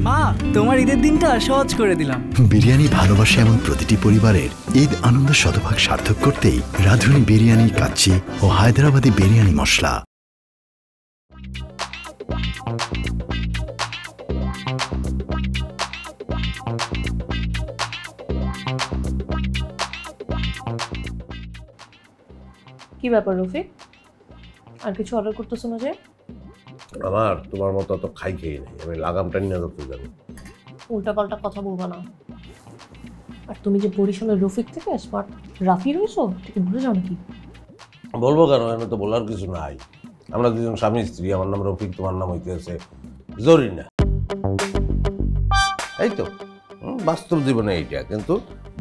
মা, তোমার ঈদের দিনটা সহজ করে দিলাম। বিরিয়ানি ভালোবাসে এমন প্রতিটি পরিবারের ঈদ আনন্দ শতভাগ সার্থক করতেই রাঁধুনি বিরিয়ানি কাচ্চি ও হায়দ্রাবাদি বিরিয়ানি মশলা। কি ব্যাপার রফিক, আর কিছু অর্ডার করতেছো না যে? আমার তোমার মতো তো খাই খেয়ে নেই, আমি লাগামটা নিয়ে ধরতে যাবো। উল্টাপাল্টা কথা বলবা না। আর তুমি যে বরিশালের রফিক থেকে স্মার্ট রাফি রয়েছো, ঠিক ভুলে যাও নাকি? বলবো কেন, এখানে তো বলার কিছু নাই। আমরা দুজন স্বামী স্ত্রী, আমার নাম রফিক, তোমার নাম হইতেছে জরিনা। এই তো বাস্তব জীবনে এইটা, কিন্তু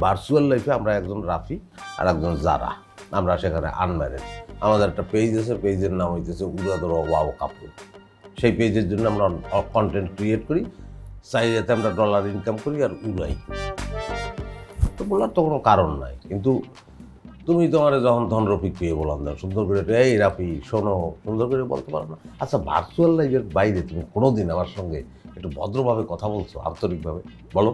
ভার্চুয়াল লাইফে আমরা একজন রাফি আর একজন জারা। আমরা সেখানে আনম্যারেড। আমাদের একটা পেজ আছে, পেজের নাম হইতেছে উড়াদুরা ওয়াও কাপল। সেই পেজের জন্য আমরা কন্টেন্ট ক্রিয়েট করি, চাইলে আমরা ডলার ইনকাম করি আর উড়াই। তো বলার তো কোনো কারণ নাই, কিন্তু তুমি তোমার যখন ধন রফিক পেয়ে বললাম না, সুন্দর করে এই রাফি শোনো, সুন্দর করে বলতে পারো না? আচ্ছা, ভার্চুয়াল লাইফের বাইরে তুমি কোনোদিন আমার সঙ্গে একটু ভদ্রভাবে কথা বলছো, আন্তরিকভাবে বলো?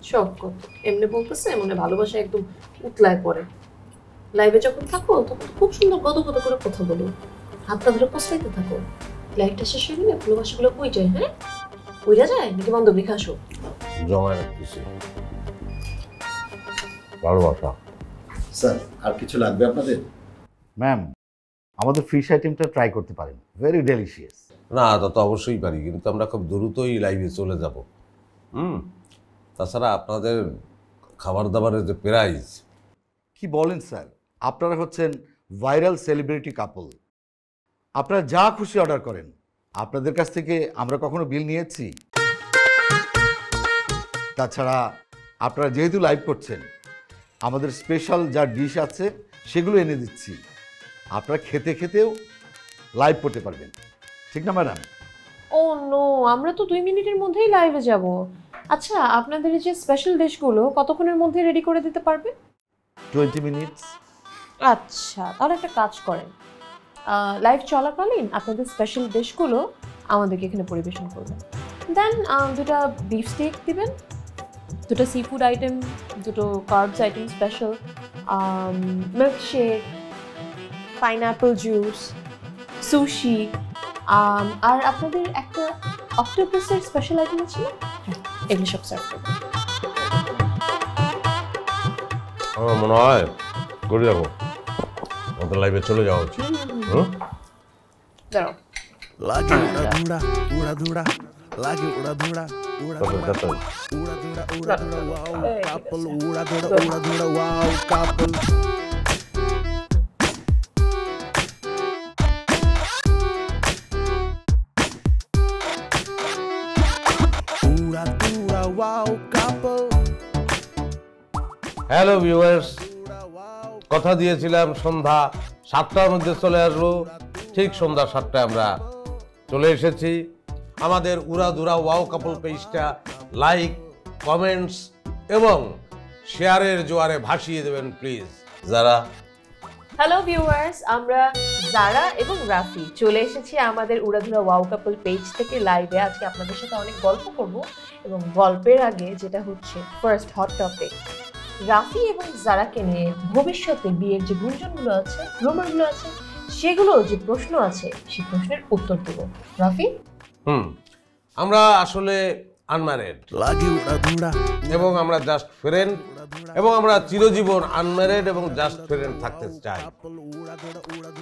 সব কথা এমনি বলতেছে, মনে ভালোবাসা একদম উতলায় পড়ে। লাইভে যখন থাকো তখন খুব সুন্দর গদ গদ করে কথা বলো, হাতটা ধরে কষাইতে থাকো। লাইভটা শেষ হয়ে গেলে ভালোবাসাগুলো কই যায়? হ্যাঁ, কইরা যায় নাকি বান্ধব রেখে আসো? জমা রাখতেছি ভালোবাসা। স্যার, আর কিছু লাগবে আপনাদের? ম্যাম, আমাদের ফিশ আইটেমটা ট্রাই করতে পারেন, ভেরি ডেলিশিয়াস। না, তা তো অবশ্যই পারি, কিন্তু আমরা খুব দ্রুতই লাইভে চলে যাব। তাছাড়া আপনাদের খাবার দাবারের যে প্রাইস। কি বলেন স্যার, আপনারা হচ্ছেন ভাইরাল সেলিব্রিটি কাপল, আপনারা যা খুশি অর্ডার করেন। আপনাদের কাছ থেকে আমরা কখনো বিল নিয়েছি? তাছাড়া আপনারা যেহেতু লাইভ করছেন, আমাদের স্পেশাল যা ডিশ আছে সেগুলো এনে দিচ্ছি, আপনারা খেতে খেতেও লাইভ করতে পারবেন, ঠিক না ম্যাডাম? ও নো, আমরা তো 2 মিনিটের মধ্যেই লাইভে যাব। আচ্ছা, আপনাদের এই যে স্পেশাল ডিশগুলো কতক্ষণের মধ্যে রেডি করে দিতে পারবে? 20 মিনিটস। আচ্ছা, তাহলে একটা কাজ করেন, লাইভ চলাকালীন আপনাদের স্পেশাল ডিশগুলো আমাদেরকে এখানে পরিবেশন করবেন। দেন 2টা বিফ স্টেক দিবেন, 2টা সি ফুড আইটেম, 2টো carbs item special, milkshake, pineapple juice, sushi, আর আপনাদের একটা অক্টোপাসের স্পেশাল আইটেম আছে না? হ্যাঁ, এগুলো সব সার্ভ করবেন। আমার মনে হয় করে যাবো, আমাদের লাইভে চলে যাওয়া উচিত। দাঁড়াও, Lagi udah dura, lagi udah dura, wow couple, udah dura, wow couple. Udah dura, wow couple. Hello viewers, কথা দিয়েছিলাম সন্ধ্যা 7টার মধ্যে চলে আসবো। ঠিক সন্ধ্যা 7টায় আমরা চলে এসেছি। আমাদের উড়াদুরা ওয়াও কাপল পেজটা লাইক, কমেন্টস এবং শেয়ারের জোয়ারে ভাসিয়ে দেবেন প্লিজ। যারা হ্যালো ভিউয়ার্স, আমরা জারা এবং রাফি চলে এসেছি আমাদের উড়াধুরা ওয়াও কাপল পেজ থেকে লাইভে। আজকে আপনাদের সাথে অনেক গল্প করব, এবং গল্পের আগে যেটা হচ্ছে ফার্স্ট হট টপিক, রাফি এবং জারাকে নিয়ে ভবিষ্যতে বিয়ের যে গুঞ্জনগুলো আছে, রুমারগুলো আছে, সেগুলো যে প্রশ্ন আছে সেই প্রশ্নের উত্তর দেব। রাফি, আমরা আসলে আনম্যারেড এবং আমরা জাস্ট ফ্রেন্ড, এবং আমরা চিরজীবন আনম্যারেড এবং জাস্ট ফ্রেন্ড থাকতে চাই।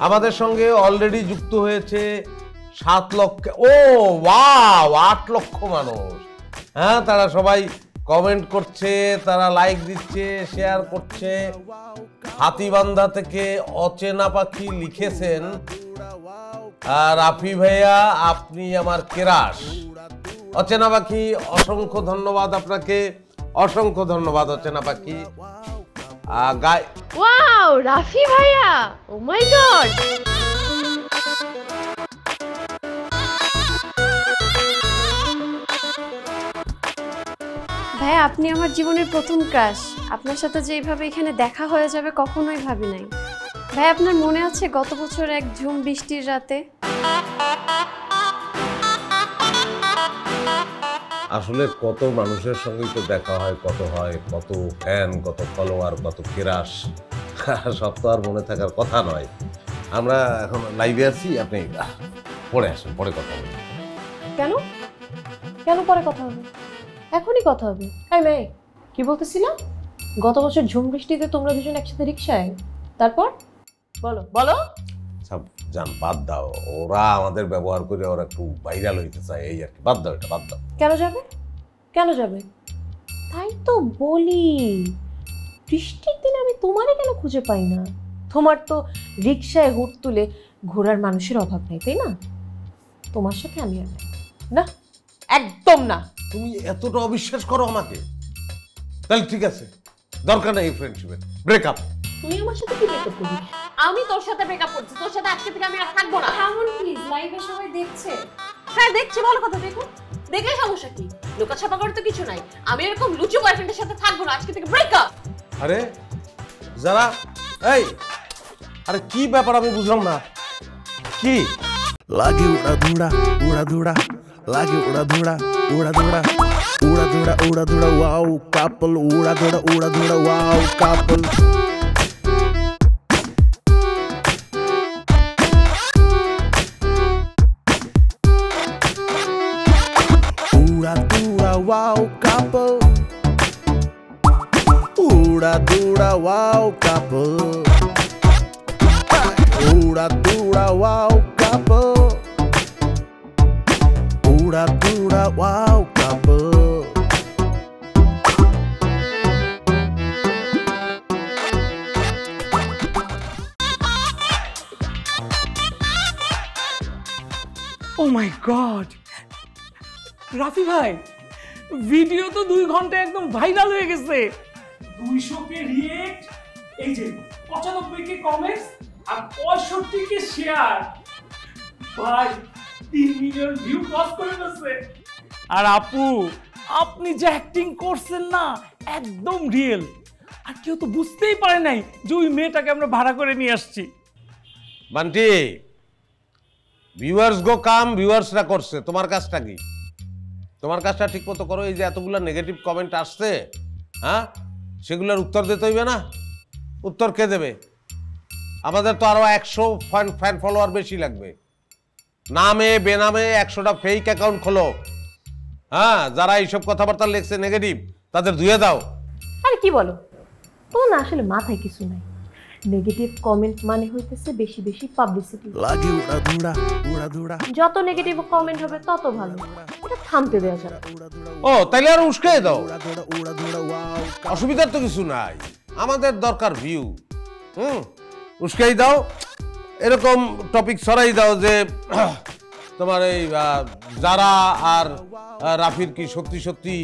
আমাদের সঙ্গে অলরেডি যুক্ত হয়েছে 7 লক্ষ, ও ওয়াও, 8 লক্ষ মানুষ। হ্যাঁ, তারা সবাই কমেন্ট করছে, তারা লাইক দিচ্ছে, শেয়ার করছে। হাতিবান্ধা থেকে অচেনা পাখি লিখেছেন, রাফি ভাইয়া আপনি আমার কেরাস। অচেনা পাখি, অসংখ্য ধন্যবাদ আপনাকে, অসংখ্য ধন্যবাদ অচেনা পাখি। ওয়াও রাফি ভাইয়া, ও মাই গড। ভাই, আপনি আমার জীবনের প্রথম ক্রাশ। আপনার সাথে যে এইভাবে এখানে দেখা হয়ে যাবে কখনোই ভাবি নাই। ভাই, আপনার মনে আছে গত বছর এক ঝুম বৃষ্টির রাতে? আসলে কত মানুষের সঙ্গেই তো দেখা হয়, কত ফ্যান, কত ফলোয়ার, কত কেরাস, সব তো আর মনে থাকার কথা নয়। আমরা এখন লাইভে আছি, আপনি পরে আসুন, পরে কথা বলি। কেন কেন পরে কথা হবে? এখনই কথা হবে। এই মেয়ে, কি বলতেছিলাম? গত বছর ঝুম বৃষ্টিতে তোমরা দুজন একসাথে রিক্সায়, তারপর বলো বলো। সব জান, বাদ দাও। ওরা আমাদের ব্যবহার করে ওরা একটু ভাইরাল হইতে চায়, এই আর কি। বাদ দাও, এটা বাদ দাও। কেন যাবে? কেন যাবে? তাই তো বলি, বৃষ্টির দিনে আমি তোমারে কেন খুঁজে পাই না? তোমার তো রিক্সায় হুট তুলে ঘোরার মানুষের অভাব নেই, তাই না? তোমার সাথে আমি আর না, একদম না। তুমি এতটা অবিশ্বাস করো আমাকে? তাহলে ঠিক আছে, দরকার নেই ফ্রেন্ডশিপের, ব্রেকআপ। তুই আমার সাথে কি ব্রেকআপ করবি? আমি তোর সাথে ব্রেকআপ করছি, তোর সাথে আজকে থেকে আমি আর থাকবো না। থামুন প্লিজ, লাইভে সবাই দেখছে। হ্যাঁ দেখছি, ভালো কথা, দেখুন। দেখলে সমস্যা কি? লুকাছাপা করে তো কিছু নাই। আমি এরকম লুচু বয়ফ্রেন্ডের সাথে থাকবো না, আজকে থেকে ব্রেকআপ। আরে যারা, এই আরে কি ব্যাপার আমি বুঝলাম না। কি Lagi uda duda, lagi uda duda, wow, couple, uda duda, wow, couple. Uda duda, wow, couple. Uda duda, wow, couple. Uda duda, wow, couple. Uda duda, wow, couple. ও মাই গড, রাফি ভাই, ভিডিও তো 2 ঘন্টা একদম ভাইরাল হয়ে গেছে। 200কে react, এই যে 95কে comments আর 65কে share. ভাই 3 million view cross করে ফেলছে। আর আপু, আপনি যে অ্যাক্টিং করছেন না, একদম রিয়েল। আর কেউ তো বুঝতেই পারে নাই যে ওই মেয়েটাকে আমরা ভাড়া করে নিয়ে আসছি। বান্টি, ভিউয়ার্স গো কাম, ভিউয়ার্সরা করছে। তোমার কাজটা কি? তোমার কাজটা ঠিক মতো করো। এই যে এতগুলো নেগেটিভ কমেন্ট আসছে, হ্যাঁ, সেগুলোর উত্তর দিতে হইবে না? উত্তর কে দেবে? আমাদের তো আরো 100 ফ্যান ফলোয়ার বেশি লাগবে। নামে বেনামে 100টা ফেক অ্যাকাউন্ট খোলো। হ্যাঁ, যারা এইসব কথাবার্তা লিখছে নেগেটিভ, তাদের ধুয়ে দাও। আরে কি বলো? তোমার না আসলে মাথায় কিছু নাই। নেগেটিভ কমেন্ট মানে হইতেছে বেশি বেশি পাবলিসিটি। Lagi uda duda. যত নেগেটিভ কমেন্ট হবে তত ভালো, এটা থামতে দেওয়া যাবে। ও তাইলে আর উস্কাই দাও, Uda duda, wow. অসুবিধার তো কিছু নাই। আমাদের দরকার ভিউ। উস্কাই দাও, এরকম টপিক ছড়াই দাও যে তোমার এই যারা আর রাফির কি সত্যি সত্যি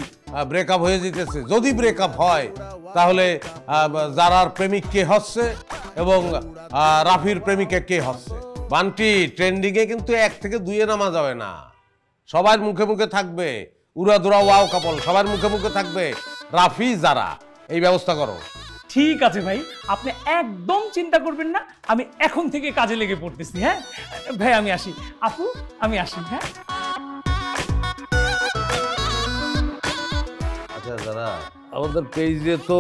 ব্রেকআপ হয়ে যেতেছে। যদি ব্রেকআপ হয় তাহলে যারার প্রেমিক কে হচ্ছে এবং রাফির প্রেমিকা কে হচ্ছে। বান্টি, ট্রেন্ডিংয়ে কিন্তু 1 থেকে 2 নামা যাবে না। সবার মুখে মুখে থাকবে উড়াধুরা ওয়াও কাপল, সবার মুখে মুখে থাকবে রাফি যারা। এই ব্যবস্থা করো। ঠিক আছে ভাই, আপনি একদম চিন্তা করবেন না, আমি এখন থেকে কাজে লেগে পড়তেছি। হ্যাঁ ভাই, আমি আসি। আপু, আমি আসি। হ্যাঁ আচ্ছা, যারা আমাদের পেজে তো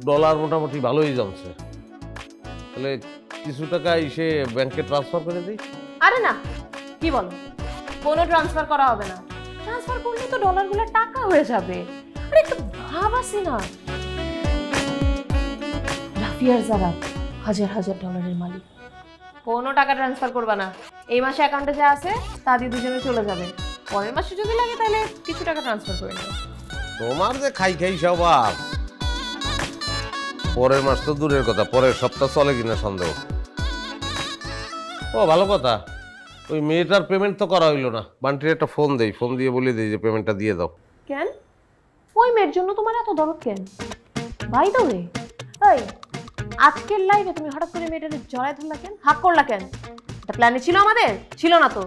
ডলার মোটামুটি ভালোই জমছে, তাহলে কিছু টাকা এসে ব্যাংকে ট্রান্সফার করে দিই। আরে না, কি বলো? কোনো ট্রান্সফার করা হবে না। ট্রান্সফার করলে তো ডলারগুলো টাকা হয়ে যাবে। আরে একটু ভাব আছে না? রাফি আর যারা হাজার হাজার ডলারের মালিক। কোনো টাকা ট্রান্সফার করবা না। এই মাসে অ্যাকাউন্টে যা আছে তা দিয়ে দুজনে চলে যাবে। পরের মাসে যদি লাগে তাহলে কিছু টাকা ট্রান্সফার করে নেবে। তোমার যে খাই খাই স্বভাব, পরের মাস তো দূরের কথা, পরের সপ্তাহ চলে কিনা সন্দেহ। ও ভালো কথা, ওই মেয়েটার পেমেন্ট তো করা হইলো না। বান্টির একটা ফোন দেই, ফোন দিয়ে বলে দিই যে পেমেন্টটা দিয়ে দাও। কেন? ওই মেয়ের জন্য তোমার এত দরদ কেন? বাই দ্য ওয়ে, এই আজকের লাইভে তুমি হঠাৎ করে মেয়েটাকে জড়ায় ধরলা কেন? হাক করলা কেন? এটা প্ল্যানে ছিল আমাদের? ছিল না তো।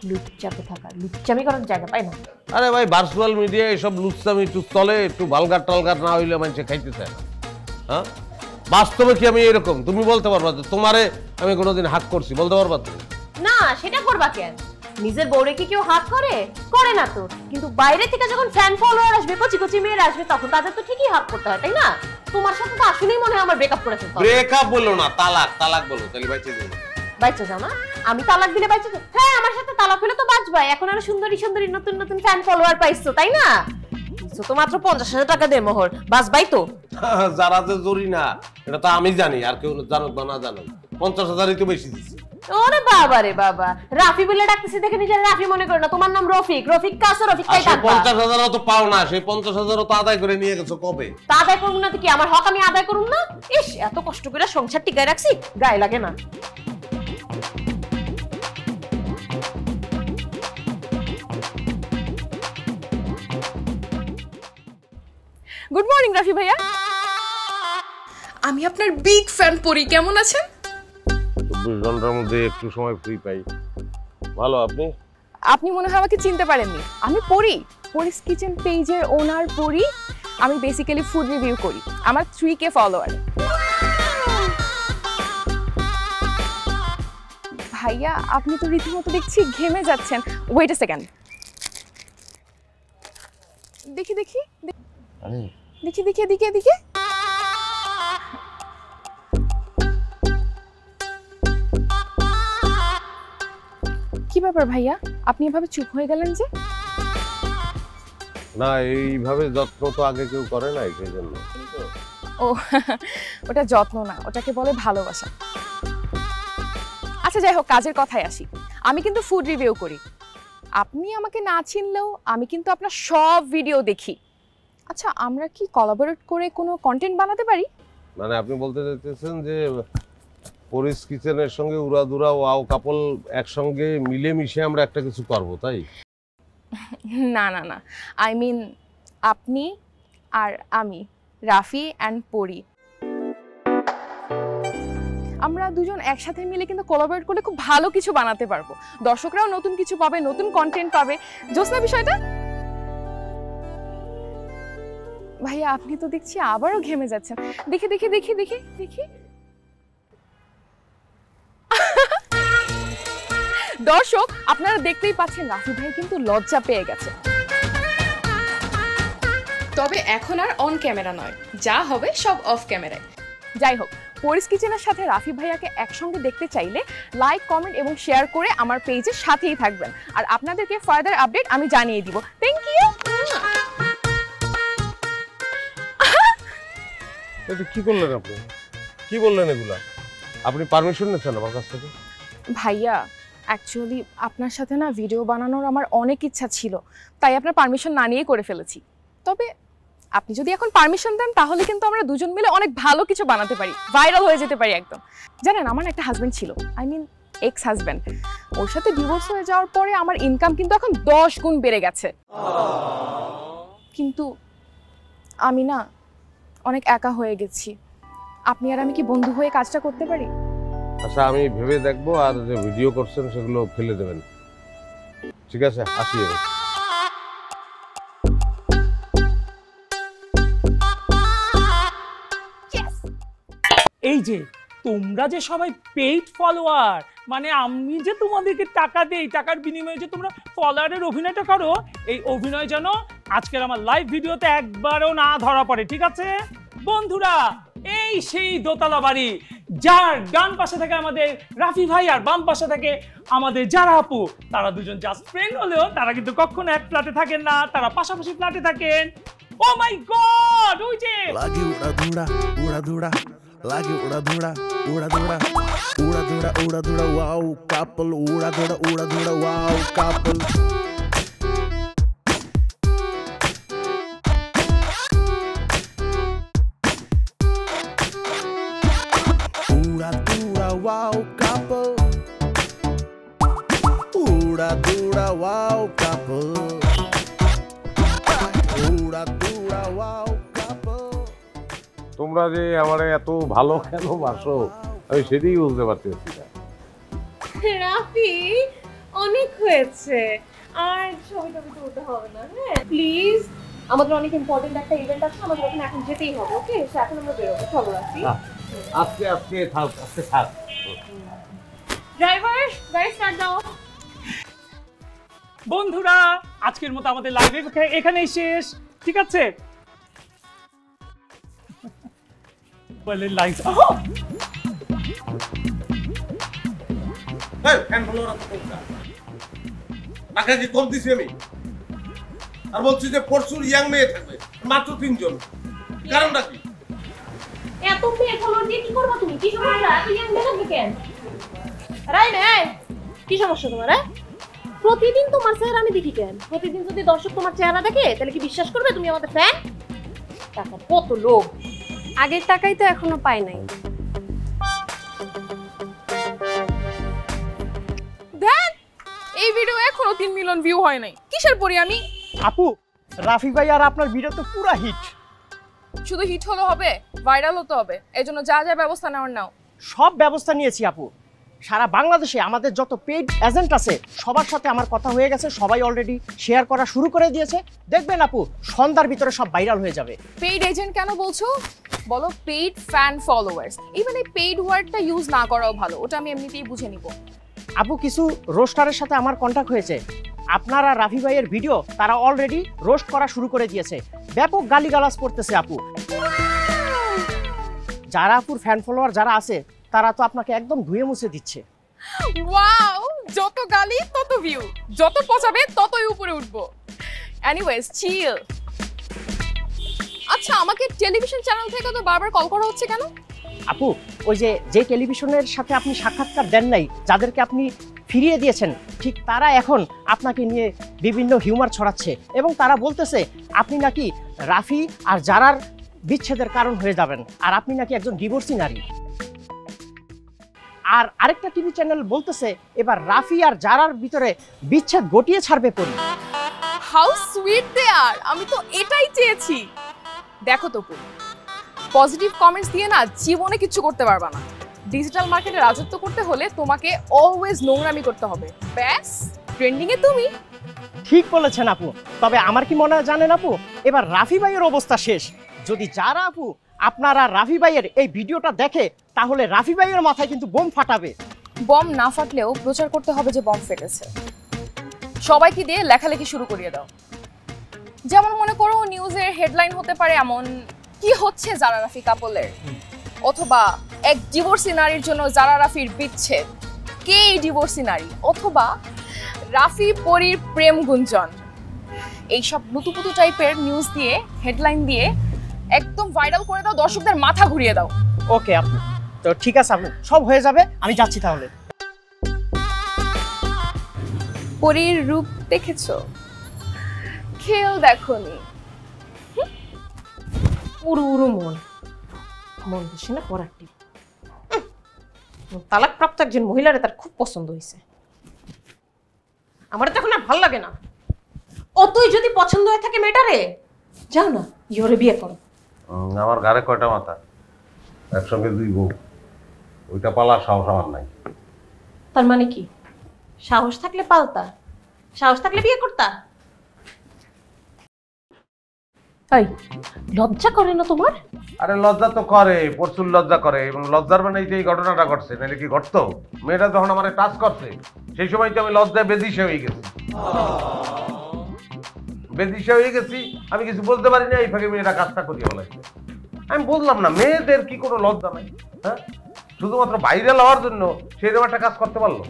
লুচ্চাপে থাকা, লুচ্চামি করার জায়গা পাই না। আরে ভাই, ভার্চুয়াল মিডিয়া এসব লুচ্চামি একটু চলে, একটু ভালগার টালগার না হইলে মানুষে খাইতে চায় না। হ্যাঁ, বাস্তবে কি আমি এরকম? তুমি বলতে পারবা যে তোমারে আমি কোনোদিন হাক করছি? বলতে পারবা তুমি? না, সেটা করবা কেন? নিজের বউরে কি কেউ হাত করে? করে না তো। কিন্তু বাইরে থেকে যখন ফ্যান ফলোয়ার আসবে, কচি কচি মেয়েরা আসবে, তখন তাদের তো ঠিকই হাত করতে হয়, তাই না? তোমার সাথে তো আসলেই মনে হয় আমার ব্রেকআপ করে ফেলতে হবে। ব্রেকআপ বলো না, তালাক বলো, তাহলে বাইচে যাবে। বাইচে যাও না? আমি তালাক দিলে বাইচে যাও? হ্যাঁ, আমার সাথে তালাক হলে তো বাঁচবাই। এখন আরো সুন্দরী সুন্দরী নতুন নতুন ফ্যান ফলোয়ার পাইছো, তাই না? তো মাত্র 50,000 টাকা দে মোহর, বাঁচবাই তো। যারা যে জরি না, এটা তো আমি জানি, আর কেউ জানুক বা না জানুক, 50,000ই তো বেশি দিচ্ছে। ওরে বাবা রে বাবা, রাফি বলে ডাকতেছি দেখে নিজের রাফি মনে করে না। তোমার নাম রফিক, রফিক কাছো, রফিক কাই থাকবা। 50,000ও তো পাও না, সেই 50,000ও তো আদায় করে নিয়ে গেছো কবে? তা আদায় করব না তো কি, আমার হক আমি আদায় করব না? ইস, এত কষ্ট করে সংসার টিকায় রাখছি, গায়ে লাগে না। গুড মর্নিং রাফি ভাইয়া। আমি আপনার বিগ ফ্যান পরি, কেমন আছেন? 24 ঘন্টার মধ্যে একটু সময় ফ্রি পাই। ভালো, আপনি? আপনি মনে হয় আমাকে চিনতে পারেননি। আমি পরি, পরিস কিচেন পেজের ওনার পরি। আমি বেসিক্যালি ফুড রিভিউ করি। আমার 3K ফলোয়ার। ভাইয়া আপনি তো রীতিমতো দেখছি ঘেমে যাচ্ছেন। ওয়েট আ সেকেন্ড, দেখি দেখি দেখি দেখি এদিকে এদিকে। কি ব্যাপার ভাইয়া, আপনি এভাবে চুপ হয়ে গেলেন যে? না, এইভাবে যত্ন তো আগে কেউ করে নাই, সেই জন্য। ও ওটা যত্ন না, ওটাকে বলে ভালোবাসা। আচ্ছা যাই হোক, কাজের কথায় আসি। আমি কিন্তু ফুড রিভিউ করি। আপনি আমাকে না চিনলেও আমি কিন্তু আপনার সব ভিডিও দেখি। আচ্ছা, আমরা কি কোলাবোরেট করে কোনো কন্টেন্ট বানাতে পারি? মানে আপনি বলতে চাইতেছেন যে পরিস কিচেনের সঙ্গে উড়াদুরা ওয়াও কাপল একসঙ্গে মিলেমিশে আমরা একটা কিছু করবো, তাই? না না না, আই মিন আপনি আর আমি, রাফি অ্যান্ড পরি, আমরা দুজন একসাথে মিলে কিন্তু কোলাবোরেট করলে খুব ভালো কিছু বানাতে পারবো। দর্শকরাও নতুন কিছু পাবে, নতুন কন্টেন্ট পাবে। জোসনা বিষয়টা? ভাইয়া আপনি তো দেখছি আবারও ঘেমে যাচ্ছেন। দেখি দেখি দেখি দেখি দেখি। দর্শক আপনারা দেখতেই পাচ্ছেন রাফি ভাই কিন্তু লজ্জা পেয়ে গেছে। তবে এখন আর অন ক্যামেরা নয়, যা হবে সব অফ ক্যামেরায়। যাই হোক, পরিস কিচেনের সাথে রাফি ভাইয়াকে একসঙ্গে দেখতে চাইলে লাইক, কমেন্ট এবং শেয়ার করে আমার পেজের সাথেই থাকবেন। আর আপনাদেরকে ফার্দার আপডেট আমি জানিয়ে দিব। Thank you. এটা কি করলেন আপনি? কি বললেন এগুলা? আপনি পারমিশন নিয়েছেন আমার কাছ থেকে? ভাইয়া অ্যাকচুয়ালি আপনার সাথে না ভিডিও বানানোর আমার অনেক ইচ্ছা ছিল, তাই আপনার পারমিশন না নিয়ে করে ফেলেছি। তবে আপনি যদি এখন পারমিশন দেন তাহলে কিন্তু আমরা দুজন মিলে অনেক ভালো কিছু বানাতে পারি, ভাইরাল হয়ে যেতে পারি একদম। জানেন আমার একটা হাজব্যান্ড ছিল, আই মিন এক্স হাজব্যান্ড। ওর সাথে ডিভোর্স হয়ে যাওয়ার পরে আমার ইনকাম কিন্তু এখন 10 গুণ বেড়ে গেছে। কিন্তু আমি না অনেক একা হয়ে গেছি। আপনি আর আমি কি বন্ধু হয়ে কাজটা করতে পারি? আচ্ছা, আমি ভেবে দেখবো, আর যে ভিডিও করছেন সেগুলো ফেলে দেবেন, ঠিক আছে? আসি এবার। এই যে তোমরা যে সবাই পেইড ফলোয়ার, মানে আমি যে তোমাদেরকে টাকা দেই, টাকার বিনিময়ে যে তোমরা ফলোয়ারের অভিনয়টা করো, এই অভিনয় যেন আজকের আমার লাইভ ভিডিওতে একবারও না ধরা পড়ে, ঠিক আছে বন্ধুরা? এই সেই দোতলা বাড়ি, যার ডান পাশে থাকে আমাদের রাফি ভাই আর বাম পাশে থাকে আমাদের যারা আপু। তারা দুজন জাস্ট ফ্রেন্ড হলেও তারা কিন্তু কখনো এক ফ্ল্যাটে থাকেন না, তারা পাশাপাশি ফ্ল্যাটে থাকেন। ও মাই গড, ওই যে Lagi uda dura, lagi uda dura, wow couple, uda dura, wow couple. Uda dura, wow couple, uda dura, wow couple, uda dura, wow couple. তোমরা যে আমার এত ভালো কেন বাসো আমি সেটাই বুঝতে পারতেছি না। রাফি অনেক হয়েছে, আর ছবি টবি তুলতে হবে না, হ্যাঁ প্লিজ। আমাদের অনেক ইম্পর্টেন্ট একটা ইভেন্ট আছে, আমাদের ওখানে এখন যেতেই হবে। ওকে, এখন আমরা বেরোবো, চলো রাফি। আজকে থাক। ড্রাইভার গাড়ি স্টার্ট দাও। বন্ধুরা আজকের মতো আমাদের লাইভ এখানেই শেষ, ঠিক আছে? বলে লাইভ টাকা কি কম দিছি আমি? আর বলছি যে প্রচুর ইয়াং মেয়ে থাকবে, মাত্র 3 জন। কারণটা কি? এত মেয়ে ফলোয়ার দিয়ে কি করবা তুমি? কি সমস্যা? এত ইয়াং মেয়ে থাকবে কেন? রাই নাই কি সমস্যা তোমার? প্রতিদিন তোমার চেহারা আমি দেখি কেন? প্রতিদিন যদি দর্শক তোমার চেহারা দেখে তাহলে কি বিশ্বাস করবে তুমি আমাদের ফ্যান? টাকা কত লোভ। আগের টাকাই তো এখনো পাই নাই। দেখ এই ভিডিও এখনো 3 মিলিয়ন ভিউ হয় নাই। কিসের পরি আমি? আপু রাফি ভাই আর আপনার ভিডিও তো পুরা হিট। শুধু হিট হলো হবে, ভাইরাল হতে হবে। এজন্য যা যা ব্যবস্থা নেওয়ার নাও। সব ব্যবস্থা নিয়েছি আপু। সারা বাংলাদেশে আমাদের যত পেইড এজেন্ট আছে সবার সাথে আমার কথা হয়ে গেছে, সবাই অলরেডি শেয়ার করা শুরু করে দিয়েছে। দেখবেন আপু সন্ধ্যার ভিতরে সব ভাইরাল হয়ে যাবে। পেইড এজেন্ট কেন বলছো? বলো পেইড ফ্যান ফলোয়ার্স। ইভেন এই পেইড ওয়ার্ডটা ইউজ না করাও ভালো, ওটা আমি এমনিতেই বুঝে নিব। আপু কিছু রোস্টারের সাথে আমার কন্ট্যাক্ট হয়েছে, আপনারা রাফি ভাইয়ের ভিডিও তারা অলরেডি রোস্ট করা শুরু করে দিয়েছে, ব্যাপক গালিগালাজ করতেছে আপু। যারা আপুর ফ্যান ফলোয়ার যারা আছে তারা তো আপনাকে একদম ধুয়ে মুছে দিচ্ছে। ওয়াও, যত গালি তত ভিউ, যত পচাবে ততই উপরে উঠবো। এনিওয়েজ চিল। আচ্ছা আমাকে টেলিভিশন চ্যানেল থেকে তো বারবার কল করা হচ্ছে কেন? আপু ওই যে টেলিভিশনের সাথে আপনি সাক্ষাৎকার দেন নাই, যাদেরকে আপনি ফিরিয়ে দিয়েছেন, ঠিক তারা এখন আপনাকে নিয়ে বিভিন্ন হিউমার ছড়াচ্ছে এবং তারা বলতেছে আপনি নাকি রাফি আর জারার বিচ্ছেদের কারণ হয়ে যাবেন, আর আপনি নাকি একজন ডিভোর্সি নারী। আর আরেকটা টিভি চ্যানেল বলতেছে এবার রাফি আর জারার ভিতরে বিচ্ছেদ গটিয়ে ছাড়বে পরি। হাউ সুইট দে আর, আমি তো এটাই চেয়েছি। দেখো তো পুরো পজিটিভ কমেন্টস দিয়ে না জীবনে কিছু করতে পারবা না। ডিজিটাল মার্কেটে রাজত্ব করতে হলে তোমাকে অলওয়েজ নোংরামি করতে হবে। ব্যাস ট্রেন্ডিং এ তুমি। ঠিক বলেছেন আপু, তবে আমার কি মনে হয় জানেন আপু, এবার রাফি ভাইয়ের অবস্থা শেষ। যদি যারা আপু আপনারা রাফি ভাইয়ের এই ভিডিওটা দেখে তাহলে রাফি ভাইয়ের মাথায় কিন্তু বোম ফাটাবে। বম না ফাটলেও প্রচার করতে হবে যে বম ফেটেছে। সবাইকে দিয়ে লেখালেখি শুরু করিয়ে দাও। যেমন মনে করো নিউজের হেডলাইন হতে পারে এমন, কি হচ্ছে জারা রাফি কাপলের, অথবা এক ডিভোর্সি নারীর জন্য জারা রাফির বিচ্ছেদ, কে এই ডিভোর্সি নারী, অথবা রাফি পরীর প্রেম গুঞ্জন। এইসব লুতুপুতু টাইপের নিউজ দিয়ে হেডলাইন দিয়ে একদম ভাইরাল করে দাও, দর্শকদের মাথা ঘুরিয়ে দাও। ওকে আপু, তো ঠিক আছে আপু, সব হয়ে যাবে, আমি যাচ্ছি তাহলে। পরীর রূপ দেখেছো? খেল দেখোনি? উড়ু উড়ু মন বসে না পড়াটি। তালাকপ্রাপ্ত একজন মহিলারে তার খুব পছন্দ হয়েছে। আমার তো এখন আর ভালো লাগে না। অতই যদি পছন্দ হয়ে থাকে মেয়েটারে, যাও না ইহরে বিয়ে করো। আমার ঘরে কয়টা মাথা, একসঙ্গে 2 বউ, ওইটা পালার সাহস আমার নাই। তার মানে কি সাহস থাকলে পালতা, সাহস থাকলে বিয়ে করতা? এই লজ্জা করে না তোমার? আরে লজ্জা তো করে, প্রচুর লজ্জা করে, এবং লজ্জার মানে এই ঘটনাটা ঘটছে, নাহলে কি ঘটতো? মেয়েটা যখন আমার টাচ করছে সেই সময় তো আমি লজ্জায় বেদিশা হয়ে গেছি। বেদিশা হয়ে গেছি, আমি কিছু বলতে পারি না, এই ফাঁকে মেয়েটা কাজটা করিয়ে বলাইছে। আমি বললাম না মেয়েদের কি কোনো লজ্জা নাই? হ্যাঁ, শুধুমাত্র ভাইরাল হওয়ার জন্য সেরকম একটা কাজ করতে পারলো?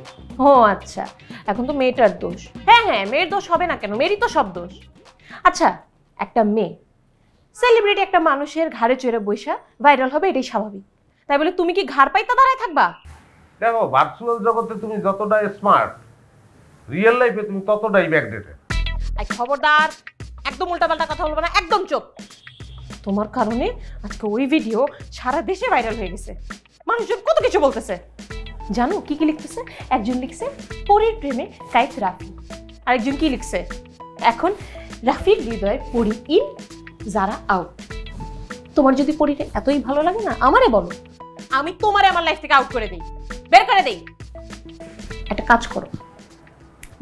ও আচ্ছা, এখন তো মেয়েটার দোষ। হ্যাঁ হ্যাঁ, মেয়ের দোষ হবে না কেন? মেয়েরই তো সব দোষ। আচ্ছা, একটা মেয়ে সেলিব্রিটি একটা মানুষের ঘাড়ে চড়ে বৈশা ভাইরাল হবে, এটাই স্বাভাবিক। তাই বলে তুমি কি ঘাড় পাইতে দাঁড়ায় থাকবা? দেখো, ভার্চুয়াল জগতে তুমি যতটা স্মার্ট, রিয়েল লাইফে তুমি ততটাই ব্যাকডেটেড। এই খবরদার, একদম উল্টাপাল্টা কথা বলবো না, একদম চুপ। তোমার কারণে আজকে ওই ভিডিও সারা দেশে ভাইরাল হয়ে গেছে, মানুষজন কত কিছু বলতেছে। জানো কি কি লিখতেছে? একজন লিখছে পরীর প্রেমে কাইত রাফি, আরেকজন কি লিখছে, এখন রাফির হৃদয়ে পরী ইন, যারা আউট। তোমার যদি পরীরে এতই ভালো লাগে না আমারে বলো, আমি তোমারে আমার লাইফ থেকে আউট করে দেই, বের করে দেই। একটা কাজ করো,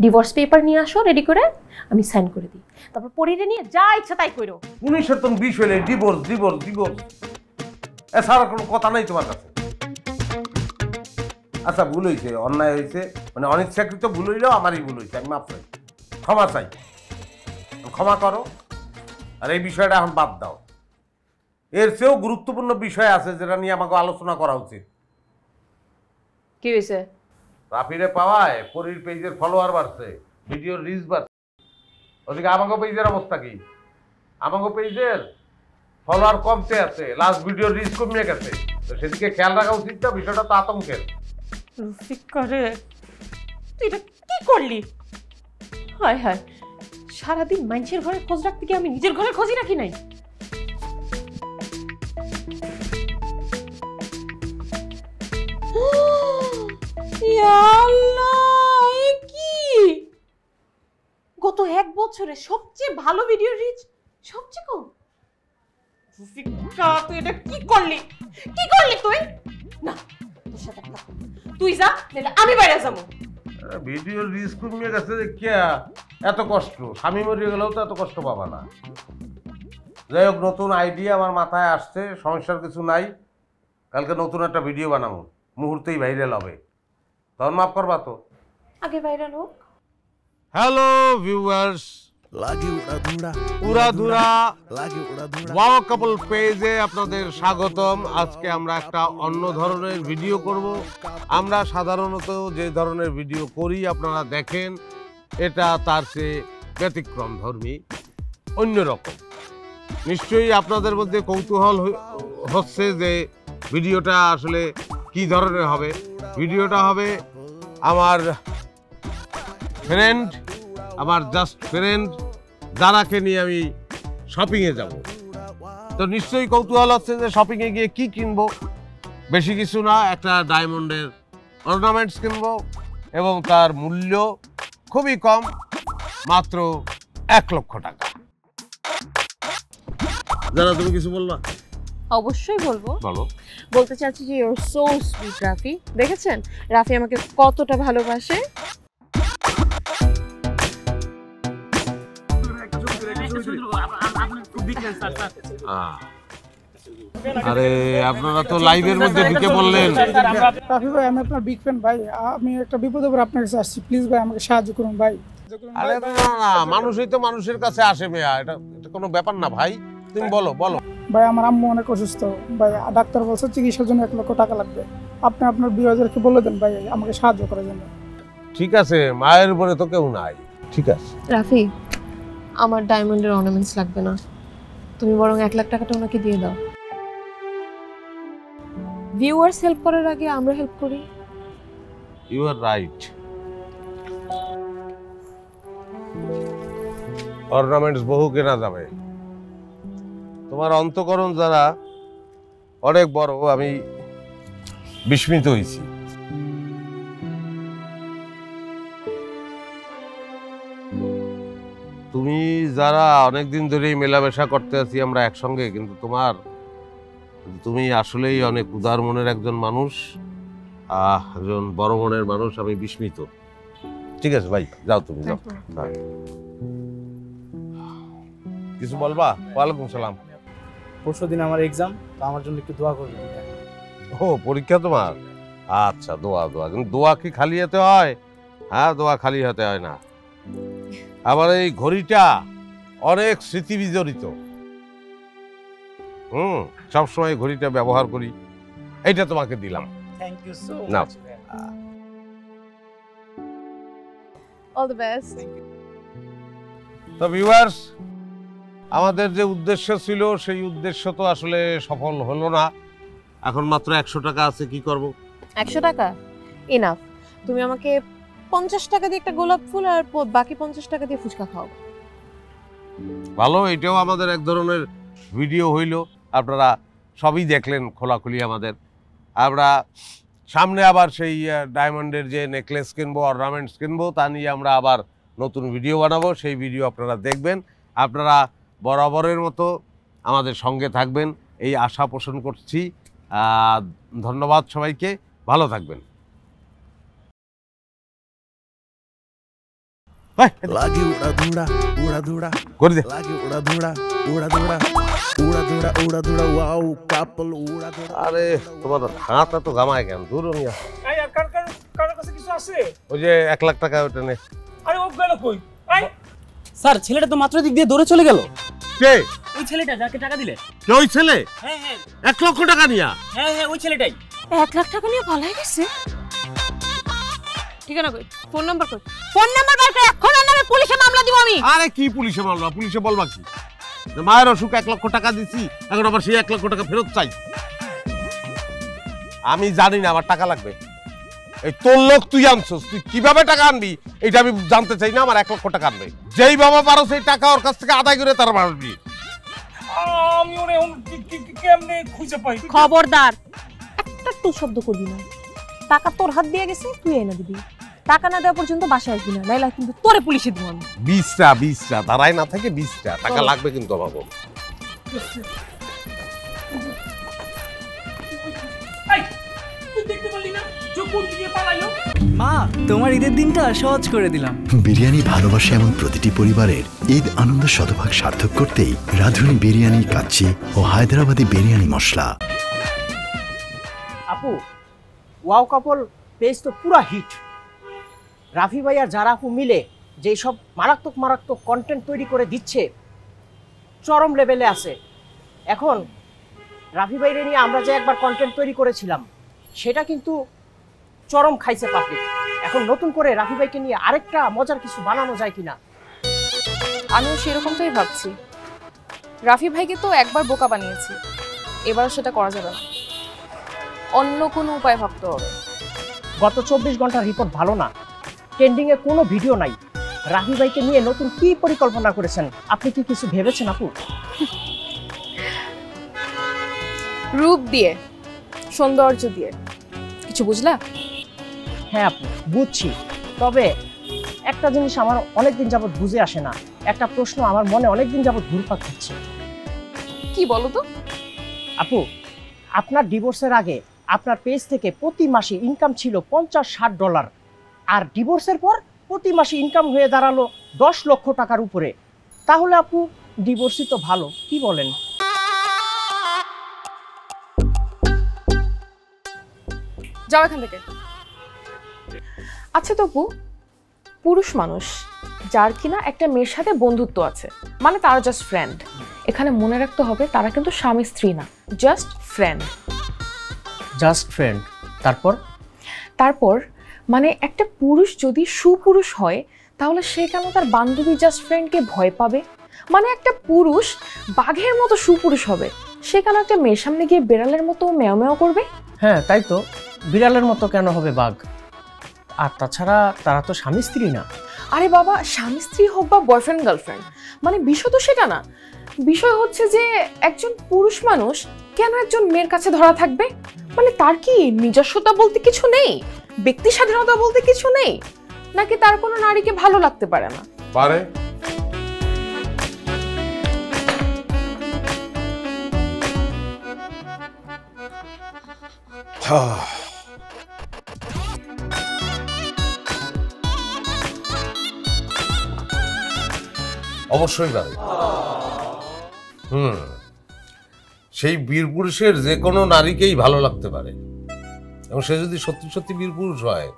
ডিভোর্স পেপার নিয়ে আসো রেডি করে, আমি সাইন করে দিই, তারপর পরীরে নিয়ে যা ইচ্ছা তাই করো। 1920 হলে ডিভোর্স ডিভোর্স ডিভোর্স, এছাড়া কোনো কথা নাই তোমার কাছে। আচ্ছা, ভুল হয়েছে, অন্যায় হয়েছে, মানে অনিচ্ছাকৃত ভুল হইলেও আমারই ভুল হয়েছে, আমি মাফ চাই। ক্ষমা চাই, ক্ষমা করো। আর এই বিষয়টা এখন বাদ দাও। এর চেয়েও গুরুত্বপূর্ণ বিষয় আছে যেটা নিয়ে আমাকে আলোচনা করা উচিত। কি হয়েছে? রাফিরে পাওয়ায় পরীর পেজের ফলোয়ার বাড়ছে, ভিডিওর রিচ বাড়ছে। ওদিকে আমাকে পেজের অবস্থা কি? আমাকে পেজের ফলোয়ার কমতে আছে, লাস্ট ভিডিওর রিচ কমিয়ে গেছে। তো সেদিকে খেয়াল রাখা উচিত না, বিষয়টা তো আতঙ্কের। রফিক করে তুই এটা কি করলি? হায় হায়, সারাদিন মানুষের ঘরে খোঁজ রাখতে গিয়ে আমি নিজের ঘরে খোঁজই রাখি নাই। গত 1 বছরে সবচেয়ে ভালো ভিডিও রিচ সবচেয়ে কম। রফিকা তুই এটা কি করলি? কি করলি তুই? না, তোর সাথে কথা তুই যা, নাহলে আমি বাইরে যাবো। ভিডিওর রিচ কমিয়ে গেছে দেখিয়া এত কষ্ট, স্বামী মরিয়ে গেলেও তো এত কষ্ট পাবা না। যাই হোক, নতুন আইডিয়া আমার মাথায় আসছে, সমস্যার কিছু নাই। কালকে নতুন একটা ভিডিও বানাবো, মুহূর্তেই ভাইরাল হবে। তখন মাফ করবা তো? আগে ভাইরাল হোক। হ্যালো ভিউয়ার্স, লাগে উড়াধুরা উড়াধুরা লাগে উড়াধুরা ওয়াও কাপল পেজে আপনাদের স্বাগতম। আজকে আমরা একটা অন্য ধরনের ভিডিও করব। আমরা সাধারণত যে ধরনের ভিডিও করি আপনারা দেখেন, এটা তার চেয়ে ব্যতিক্রম ধর্মী, অন্যরকম। নিশ্চয়ই আপনাদের মধ্যে কৌতূহল হচ্ছে যে ভিডিওটা আসলে কি ধরনের হবে। ভিডিওটা হবে আমার ফ্রেন্ড, আমার জাস্ট ফ্রেন্ড যারাকে নিয়ে আমি শপিংয়ে যাব। তো নিশ্চয়ই কৌতূহল হচ্ছে যে শপিংয়ে গিয়ে কি কিনবো। বেশি কিছু না, একটা ডায়মন্ডের অর্নামেন্টস কিনবো এবং তার মূল্য খুবই কম, মাত্র 1 লক্ষ টাকা। যারা তুমি কিছু বলবা? অবশ্যই বলবো। বলো। বলতে চাচ্ছি যে ইউর সো সুইট রাফি। দেখেছেন রাফি আমাকে কতটা ভালোবাসে। আরে আপনারা তো লাইভের মধ্যে ঢুকে বললেন। রাফি ভাই, আমি আপনার বিগ ফ্যান ভাই। আমি একটা বিপদে পড়ে আপনার কাছে আসছি, প্লিজ ভাই আমাকে সাহায্য করুন ভাই। আরে না না, মানুষই তো মানুষের কাছে আসে মেয়া, এটা কোনো ব্যাপার না ভাই। তুমি বলো বলো। ভাই আমার আম্মু অনেক অসুস্থ ভাই, ডাক্তার বলছে চিকিৎসার জন্য 1 লক্ষ টাকা লাগবে। আপনি আপনার বিয়ারকে বলে দেন ভাই আমাকে সাহায্য করার জন্য। ঠিক আছে, মায়ের উপরে তো কেউ নাই। ঠিক আছে রাফি, আমার ডায়মন্ডের অর্নামেন্টস লাগবে না, তুমি বরং 1 লাখ টাকাটা ওনাকে দিয়ে দাও। ভিউয়ার্স হেল্প করার আগে আমরা হেল্প করি। You R right. অর্নামেন্টস বহু কেনা যাবে। তোমার অন্তঃকরণ যারা অনেক বড়, আমি বিস্মিত হয়েছি। তুমি যারা অনেকদিন ধরেই মেলামেশা করতে আছি আমরা একসঙ্গে, কিন্তু তুমি আসলেই অনেক উদার মনের একজন মানুষ, একজন বড় মনের মানুষ। আমি বিস্মিত। ঠিক আছে ভাই, যাও তুমি যাও। কিছু বলবা? ওয়ালাইকুম সালাম। পরশুদিন আমার এক্সাম, তো আমার জন্য একটু দোয়া করবেন। ও পরীক্ষা তোমার? আচ্ছা, দোয়া কিন্তু দোয়া কি খালি হাতে হয়? হ্যাঁ, দোয়া খালি হাতে হয় না। আমার এই ঘড়িটা অনেক স্মৃতি বিজড়িত। সবসময় ঘড়িটা ব্যবহার করি, এইটা তোমাকে দিলাম। থ্যাংক ইউ সো নাও। মাচ। All the best. তো ভিউয়ার্স, আমাদের যে উদ্দেশ্য ছিল সেই উদ্দেশ্য তো আসলে সফল হলো না। এখন মাত্র 100 টাকা আছে, কি করব? 100 টাকা এনাফ। তুমি আমাকে 50 টাকা দিয়ে একটা গোলাপ ফুল আর বাকি 50 টাকা দিয়ে ফুচকা খাও। ভালো, এটাও আমাদের এক ধরনের ভিডিও হইল। আপনারা সবই দেখলেন খোলাখুলি আমাদের। আমরা সামনে আবার সেই ডায়মন্ডের যে নেকলেস কিনবো, অর্নামেন্টস কিনবো, তা নিয়ে আমরা আবার নতুন ভিডিও বানাবো। সেই ভিডিও আপনারা দেখবেন। আপনারা বরাবরের মতো আমাদের সঙ্গে থাকবেন এই আশা পোষণ করছি। ধন্যবাদ সবাইকে, ভালো থাকবেন। লাগে উড়াধুরা উড়াধুরা করে দে। লাগে উড়াধুরা উড়াধুরা উড়াধুরা উড়াধুরা ওয়াও কাপল উড়াধুরা। আরে তোমার হাত এত গামায় কেন? দূর কার কাছে কিছু আছে? ওই যে 1 লাখ টাকা ওটা নে। আরে ও গেল কই? স্যার ছেলেটা তো মাত্র দিক দিয়ে দৌড়ে চলে গেল। কে? ওই ছেলেটা যাকে টাকা দিলে। কে ওই ছেলে? হ্যাঁ হ্যাঁ 1 লক্ষ টাকা নিয়া? হ্যাঁ হ্যাঁ ওই ছেলেটাই। 1 লাখ টাকা নিয়ে পালাই গেছে। ঠিকানা কই? ফোন নাম্বার কই? ফোন নাম্বার বের করে এখন নামে পুলিশে মামলা দিব আমি। আরে কি পুলিশে মামলা? পুলিশে বলবা কি? মায়ের অসুখ 1 লক্ষ টাকা দিছি, এখন আবার সেই 1 লক্ষ টাকা ফেরত চাই। আমি জানি না আমার টাকা লাগবে। এই তোর লোক তুই আনছস, তুই কিভাবে টাকা আনবি এটা আমি জানতে চাই না। আমার 1 লক্ষ টাকা আনবে, যেই বাবা পারো সেই টাকা ওর কাছ থেকে আদায় করে তার মারবি। আমি ওরে কেমনে খুঁজে পাই? খবরদার একটা তো শব্দ করবি না। টাকা তোর হাত দিয়ে গেছে, তুই এনে দিবি। টাকা না দেওয়া পর্যন্ত বাসায় আসবি না, নাইলে কিন্তু তোরে পুলিশে দিব আমি। 20টা দাঁড়ায় না থাকে 20টা টাকা লাগবে কিন্তু আমার। মা তোমার ঈদের দিনটা সহজ করে দিলাম। বিরিয়ানি ভালোবাসে এমন প্রতিটি পরিবারের ঈদ আনন্দ শতভাগ সার্থক করতেই রাঁধুনি বিরিয়ানি কাচ্চি ও হায়দ্রাবাদি বিরিয়ানি মশলা। আপু, ওয়াও কাপল পেজ তো পুরা হিট। রাফি ভাই আর যারা আপু মিলে যেই সব মারাত্মক মারাত্মক কন্টেন্ট তৈরি করে দিচ্ছে, চরম লেভেলে আছে। এখন রাফি ভাইরে নিয়ে আমরা যে একবার কন্টেন্ট তৈরি করেছিলাম, সেটা কিন্তু চরম খাইছে পাবলিক। এখন নতুন করে রাফি ভাইকে নিয়ে আরেকটা মজার কিছু বানানো যায় কিনা। আমিও সেরকমটাই ভাবছি। রাফি ভাইকে তো একবার বোকা বানিয়েছি, এবার সেটা করা যাবে না, অন্য কোনো উপায় ভাবতে হবে। গত 24 ঘন্টার রিপোর্ট ভালো না, ট্রেন্ডিংয়ে কোনো ভিডিও নাই। রাফি ভাইকে নিয়ে নতুন কি পরিকল্পনা করেছেন? আপনি কি কিছু ভেবেছেন আপু? রূপ দিয়ে, সৌন্দর্য দিয়ে, কিছু বুঝলা? হ্যাঁ আপু, বুঝছি। তবে একটা জিনিস আমার অনেকদিন যাবত বুঝে আসে না, একটা প্রশ্ন আমার মনে অনেকদিন যাবত ঘুরপাক খাচ্ছে। কি বলো তো? আপু, আপনার ডিভোর্সের আগে আপনার পেজ থেকে প্রতি মাসে ইনকাম ছিল $50-60, আর ডিভোর্সের পর প্রতি মাসে ইনকাম হয়ে দাঁড়ালো 10 লক্ষ টাকার উপরে। তাহলে আপু ডিভোর্সই তো ভালো, কি বলেন? যাও এখান থেকে। আচ্ছা তপু, পুরুষ মানুষ যার কিনা একটা মেয়ের সাথে বন্ধুত্ব আছে, মানে তারা জাস্ট ফ্রেন্ড, এখানে মনে রাখতে হবে তারা কিন্তু স্বামী স্ত্রী না, জাস্ট ফ্রেন্ড। Just friend. তারপর মানে একটা পুরুষ যদি সুপুরুষ হয়, তাহলে সে কেন তার বান্ধবী জাস্ট ফ্রেন্ডকে ভয় পাবে? মানে একটা পুরুষ বাঘের মতো সুপুরুষ হবে, সে কেন একটা মেয়ের সামনে গিয়ে বিড়ালের মতো ম্যাও ম্যাও করবে? হ্যাঁ তাই তো, বিড়ালের মতো কেন হবে বাঘ? আর তাছাড়া তারা তো স্বামী স্ত্রী না। আরে বাবা, স্বামী স্ত্রী হোক বা বয়ফ্রেন্ড গার্লফ্রেন্ড, মানে বিষয় তো সেটা না। বিষয় হচ্ছে যে একজন পুরুষ মানুষ কেন একজন মেয়ের কাছে ধরা থাকবে? মানে তার কি নিজস্বতা বলতে কিছু নেই, ব্যক্তি স্বাধীনতা বলতে কিছু নেই, নাকি তার কোনো নারীকে ভালো লাগতে পারে না? পারে। অবশ্যই পারে। সেই বীর পুরুষের যে কোনো নারীকেই ভালো লাগতে পারে, এবং সে যদি সত্যি সত্যি বীর পুরুষ হয়,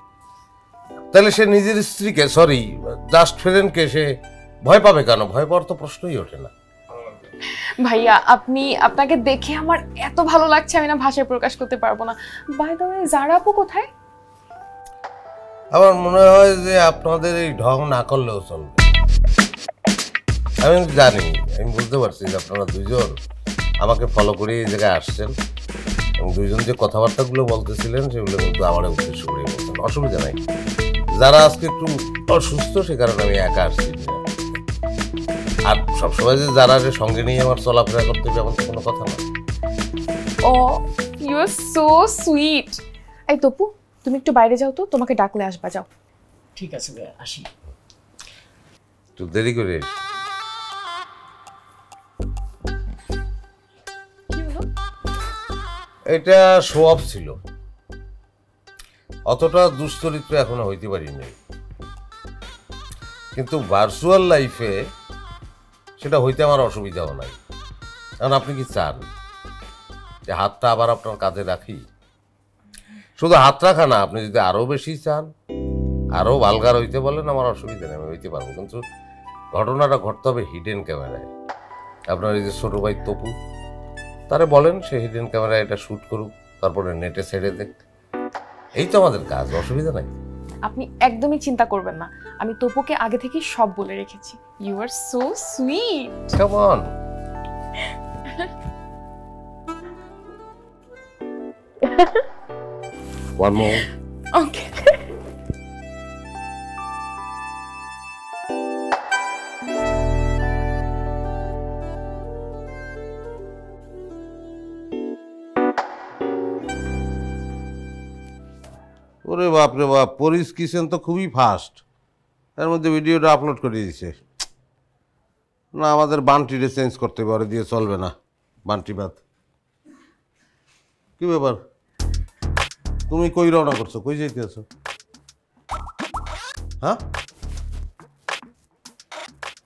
তাহলে সে নিজের স্ত্রীকে, সরি জাস্ট ফ্রেন্ডকে সে ভয় পাবে কেন? ভয় পাওয়ার তো প্রশ্নই ওঠে না। ভাইয়া, আপনাকে দেখে আমার এত ভালো লাগছে, আমি না ভাষায় প্রকাশ করতে পারবো না। বাই দ্য ওয়ে, জারা আপু কোথায়? আমার মনে হয় যে আপনাদের এই ঢং না করলেও চলবে। আমি জানি, আমি বুঝতে পারছি যে আপনারা দুজন আমাকে ফলো করে এই জায়গায় আসছেন, এবং দুইজন যে কথাবার্তাগুলো বলতেছিলেন সেগুলো কিন্তু আমার উদ্দেশ্য করে বলছেন, অসুবিধা নাই। যারা আজকে একটু অসুস্থ, সে কারণে আমি একা আসছি। আর সবসময় যে যারা সঙ্গে নিয়ে আমার চলাফেরা করতে হবে এমন তো কোনো কথা না। ও, ইউ আর সো সুইট। এই তপু, তুমি একটু বাইরে যাও তো, তোমাকে ডাকলে আসবা, যাও। ঠিক আছে আসি। একটু দেরি করে এসি। এটা শো অফ ছিল, অতটা দুশ্চরিত্র এখনো হইতে পারিনি, কিন্তু ভার্চুয়াল লাইফে সেটা হইতে আমার অসুবিধাও নাই। কারণ আপনি কি চান যে হাতটা আবার আপনার কাঁধে রাখি? শুধু হাত রাখা না, আপনি যদি আরো বেশি চান, আরও ভালগার হইতে বলেন, আমার অসুবিধা নেই, আমি হইতে পারবো, কিন্তু ঘটনাটা ঘটতে হবে হিডেন ক্যামেরায়। আপনার এই যে ছোটো ভাই তপু, তারে বলেন সে হিডেন ক্যামেরায় এটা শ্যুট করুক, তারপরে নেটে ছেড়ে দেখ। এই তো আমাদের কাজ, অসুবিধা নাই। আপনি একদমই চিন্তা করবেন না, আমি তপুকে আগে থেকেই সব বলে রেখেছি। You are so sweet. Come on. One more. Okay. ওরে বাপ রে বাপ, পরিস কিচেন তো খুবই ফাস্ট, এর মধ্যে ভিডিওটা আপলোড করে দিয়েছে। না, আমাদের বান্টিরে চেঞ্জ করতে পারে, দিয়ে চলবে না, বান্টি বাদ। কি ব্যাপার, তুমি কই রওনা করছো, কই যাইতে আছো? হ্যাঁ,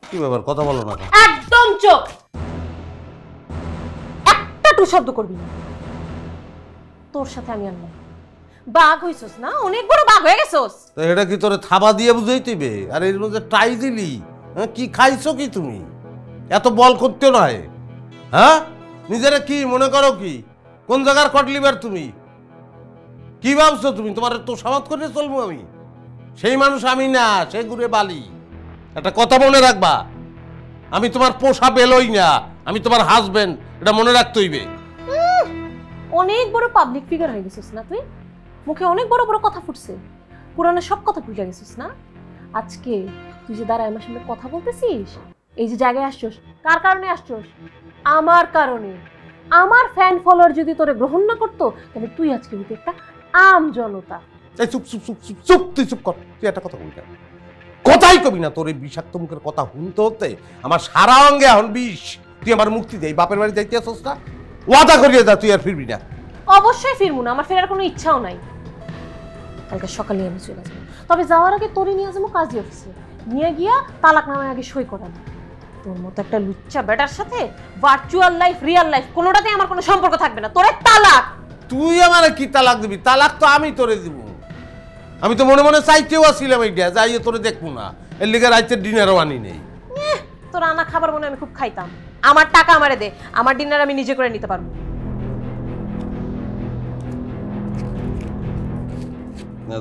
কি ব্যাপার, কথা বলো না? একদম চুপ, একটা টু শব্দ করবি না। তোর সাথে আমি আর না, বাঘ হইছস না, অনেক বড় বাঘ হয়ে গেছস। তো এটা কি তোরে থাবা দিয়ে বুঝাইতেবে? আর এর মধ্যে টাই দিলি, হ্যাঁ? কি খাইছো কি তুমি? এত বল করতে নয়, হ্যাঁ? নিজেরা কি মনে করো, কি কোন জায়গার কটলিবার তুমি? কি ভাবছো তুমি? তোমার তো সমাজ করে চলবো আমি? সেই মানুষ আমি না, সে ঘুরে বালি। একটা কথা মনে রাখবা, আমি তোমার পোষা বেলই না, আমি তোমার হাজবেন্ড, এটা মনে রাখতে হইবে। অনেক বড় পাবলিক ফিগার হয়ে গেছিস না তুই, মুখে অনেক বড় বড় কথা ফুটছে, পুরানো সব কথা ভুলে গেছিস না। আজকে তুই যে দাঁড়ায় আমার সামনে কথা বলতেছিস, এই যে জায়গায় আসছস, কার কারণে আসছস? আমার কারণে। আমার ফ্যান ফলোয়ার যদি তোরে গ্রহণ না করতো, তাহলে তুই আজকে হইতে একটা আম জনতা। এই চুপ চুপ চুপ চুপ চুপ, তুই চুপ কর, তুই একটা কথা বলবি না, কথাই কবি না। তোর এই বিষাক্ত মুখের কথা শুনতে হতে আমার সারা অঙ্গে এখন বিষ। তুই আমার মুক্তি দেই, বাপের বাড়ি যাইতে আসছ না, ওয়াদা করিয়ে যা, তুই আর ফিরবি না। অবশ্যই ফিরবো না, আমার ফেরার কোনো ইচ্ছাও নাই। কালকে সকালে আমি চলে যাবো, তবে যাওয়ার আগে তোরে নিয়ে যাবো কাজী অফিসে, নিয়ে গিয়া তালাক নামার আগে সই করানো। তোর মতো একটা লুচ্চা বেটার সাথে ভার্চুয়াল লাইফ রিয়েল লাইফ কোনোটাতে আমার কোনো সম্পর্ক থাকবে না। তোরে তালাক। তুই আমারে কি তালাক দিবি? তালাক তো আমি তোরে দিব। আমি তো মনে মনে চাইতেও আসছিলাম এইটা, যাইয়ে তোরে দেখবো না, এর লিগে রাইতের ডিনারও আনি নেই। তোর আনা খাবার মনে আমি খুব খাইতাম, আমার টাকা আমারে দে, আমার ডিনার আমি নিজে করে নিতে পারবো।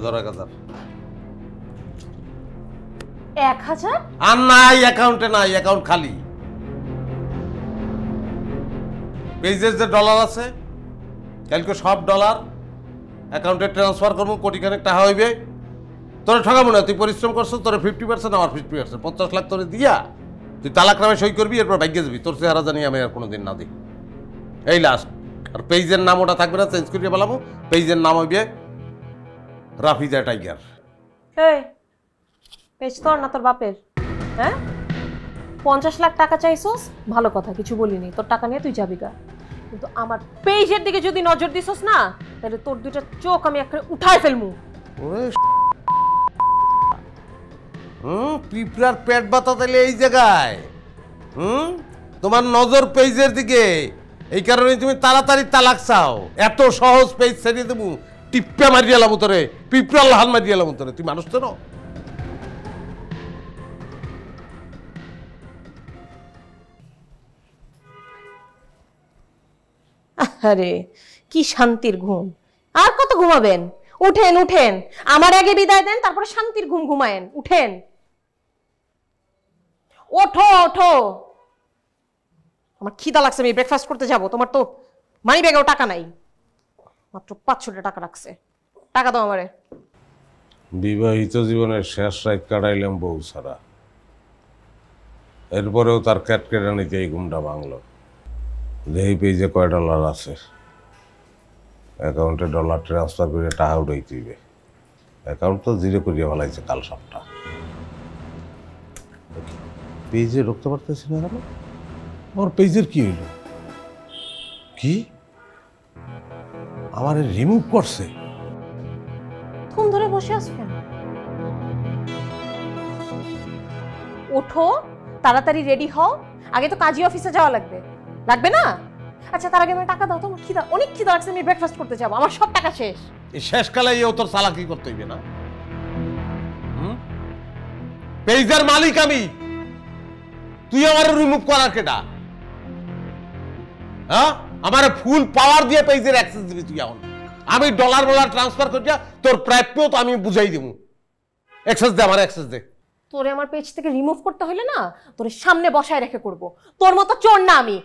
ধরা কাতার 1000 আর নাই, অ্যাকাউন্টে নাই, অ্যাকাউন্ট খালি। পেজের যে ডলার আছে, কালকে সব ডলার অ্যাকাউন্টে ট্রান্সফার করবো, কোটিখানেক টাকা হইবে। তোরে ঠকাবো না, তুই পরিশ্রম করছো, তোরে 50%, আমার 50%, 50 লাখ তোরে দিয়া তুই তালাক নামে সই করবি, এরপর ভাগ্যে যাবি। তোর চেহারা জানি আমি আর কোনোদিন না দিই, এই লাস্ট। আর পেজের নাম ওটা থাকবে না, চেঞ্জ করিয়ে বলাবো, পেজের নাম হইবে রাফিজা টাইগার। এই পেজ তোর না তোর বাপের? হ্যাঁ, 50 লাখ টাকা চাইছস, ভালো কথা, কিছু বলিনি, তোর টাকা নিয়ে তুই যাবি গা। কিন্তু আমার পেজের দিকে যদি নজর দিছস না, তাহলে তোর দুইটা চোখ আমি একটা উঠায় ফেলমু। পিঁপড়ার পেট ব্যথা তাহলে এই জায়গায়। তোমার নজর পেজের দিকে, এই কারণে তুমি তাড়াতাড়ি তালাক চাও। এত সহজ পেজ ছেড়ে দেবো, টিপ্পা মারিয়ে এলাম তোরে, পিঁপড়ার লাহান মারিয়ে এলাম তোরে। তুই মানুষ তো না। আরে কি শান্তির ঘুম, আর কত ঘুমাবেন? উঠেন উঠেন, আমার আগে বিদায় দেন, তারপরে শান্তির ঘুম ঘুমায়েন। উঠেন, ওঠো ওঠো, আমার খিদা লাগছে, আমি ব্রেকফাস্ট করতে যাব। তোমার তো মানি ব্যাগেও টাকা নাই, মাত্র 500 টাকা রাখছে, টাকা দাও আমারে। বিবাহিত জীবনের শেষ রাত কাটাইলাম বউ ছাড়া, এরপরেও তার ক্যাটকেটানিতে এই ঘুমটা ভাঙলো। যেই পেজে কয় ডলার আছে, অ্যাকাউন্টে ডলার ট্রান্সফার করে টাকা উঠাইতে হইবে। অ্যাকাউন্ট তো জিরো করিয়া ফেলাইছে কাল সবটা। পেজে ঢুকতে পারতেছি না কেন? আমার পেজের কি হইল? কি আমার রিমুভ করছে? থুম ধরে বসে আছো কেন? ওঠো, তাড়াতাড়ি রেডি হও, আগে তো কাজী অফিসে যাওয়া লাগবে। লাগবে না? আচ্ছা তার আগে আমি টাকা দাও, তোমার খিদা অনেক খিদা লাগছে, আমি ব্রেকফাস্ট করতে যাবো, আমার সব টাকা শেষ। এই শেষকালে তোর চালাকি করতে হইবে না। পেজের মালিক আমি, তুই আমার রিমুভ করার কেটা? হ্যাঁ, আমার ফুল পাওয়ার দিয়ে পেজের অ্যাক্সেস দিবি তুই এখন। আমি ডলার ট্রান্সফার করিয়া তোর প্রাপ্য তো আমি বুঝাই দিব। অ্যাক্সেস দে, আমার অ্যাক্সেস দে। তোরে আমার পেজ থেকে রিমুভ করতে হলে না তোর সামনে বসায় রেখে করব। তোর মতো চোর না আমি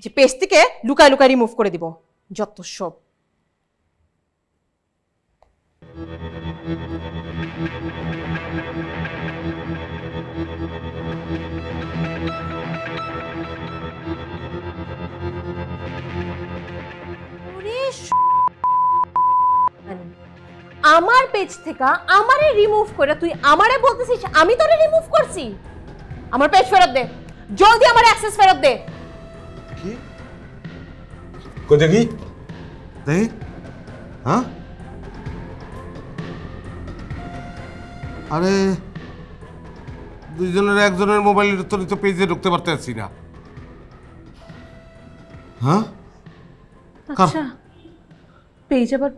যে পেজ থেকে লুকায় লুকায় রিমুভ করে দিব। যত সব। আমার পেজ থেকে আমারে রিমুভ করে তুই আমারে বলতেছিস আমি তোরে রিমুভ করছি? আমার পেজ ফেরত দে, জলদি আমার অ্যাক্সেস ফেরত দে। কি কই দেখি দেখি? হ্যাঁ, আরে দুইজনের একজনের মোবাইলের তো পেজে ঢুকতে পারতেছি না। হ্যাঁ, আচ্ছা পেজ আবার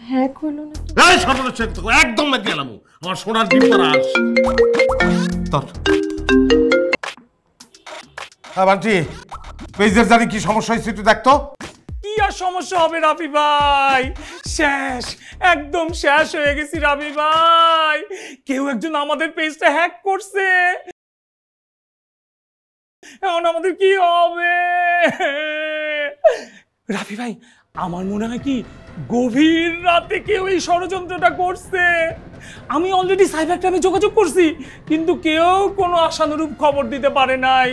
হ্যাক হলো না? এই সর্বনাশ, একদম মেতে গেলাম। আমার সোনার ডিম পাড়া আস তোর। হ্যাঁ বান্টি, পেজের জানি কি সমস্যা হয়েছে একটু দেখতো। কি আর সমস্যা হবে রাফি ভাই, শেষ, একদম শেষ হয়ে গেছি রাফি ভাই। কেউ একজন আমাদের পেজটা হ্যাক করছে, এখন আমাদের কি হবে? রাফি ভাই, আমার মনে হয় কি গভীর রাতে কেউ এই ষড়যন্ত্রটা করছে। আমি অলরেডি সাইবার ক্রাইমে যোগাযোগ করছি, কিন্তু কেউ কোনো আশানুরূপ খবর দিতে পারে নাই।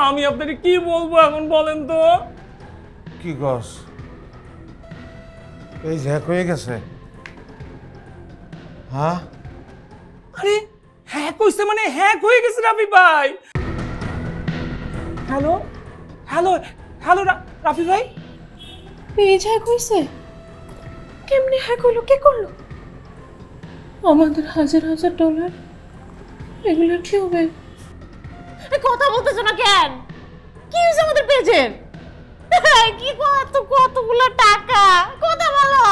আমি আপনাকে কি বলবো এখন বলেন তো? কি গস, পেজ হ্যাক হয়ে গেছে? হ্যাঁ, আরে হ্যাক হইছে মানে হ্যাক হয়ে গেছে রাফি ভাই। হ্যালো হ্যালো হ্যালো রাফি ভাই, পেজ হ্যাক হইছে? কেমনে হ্যাক হলো? কে করলো? আমাদের হাজার হাজার ডলার, এগুলো কি হবে? কথা বলতেছ না কেন? কি হয়েছে আমাদের পেজের? কি কতগুলো টাকা, কথা বলো।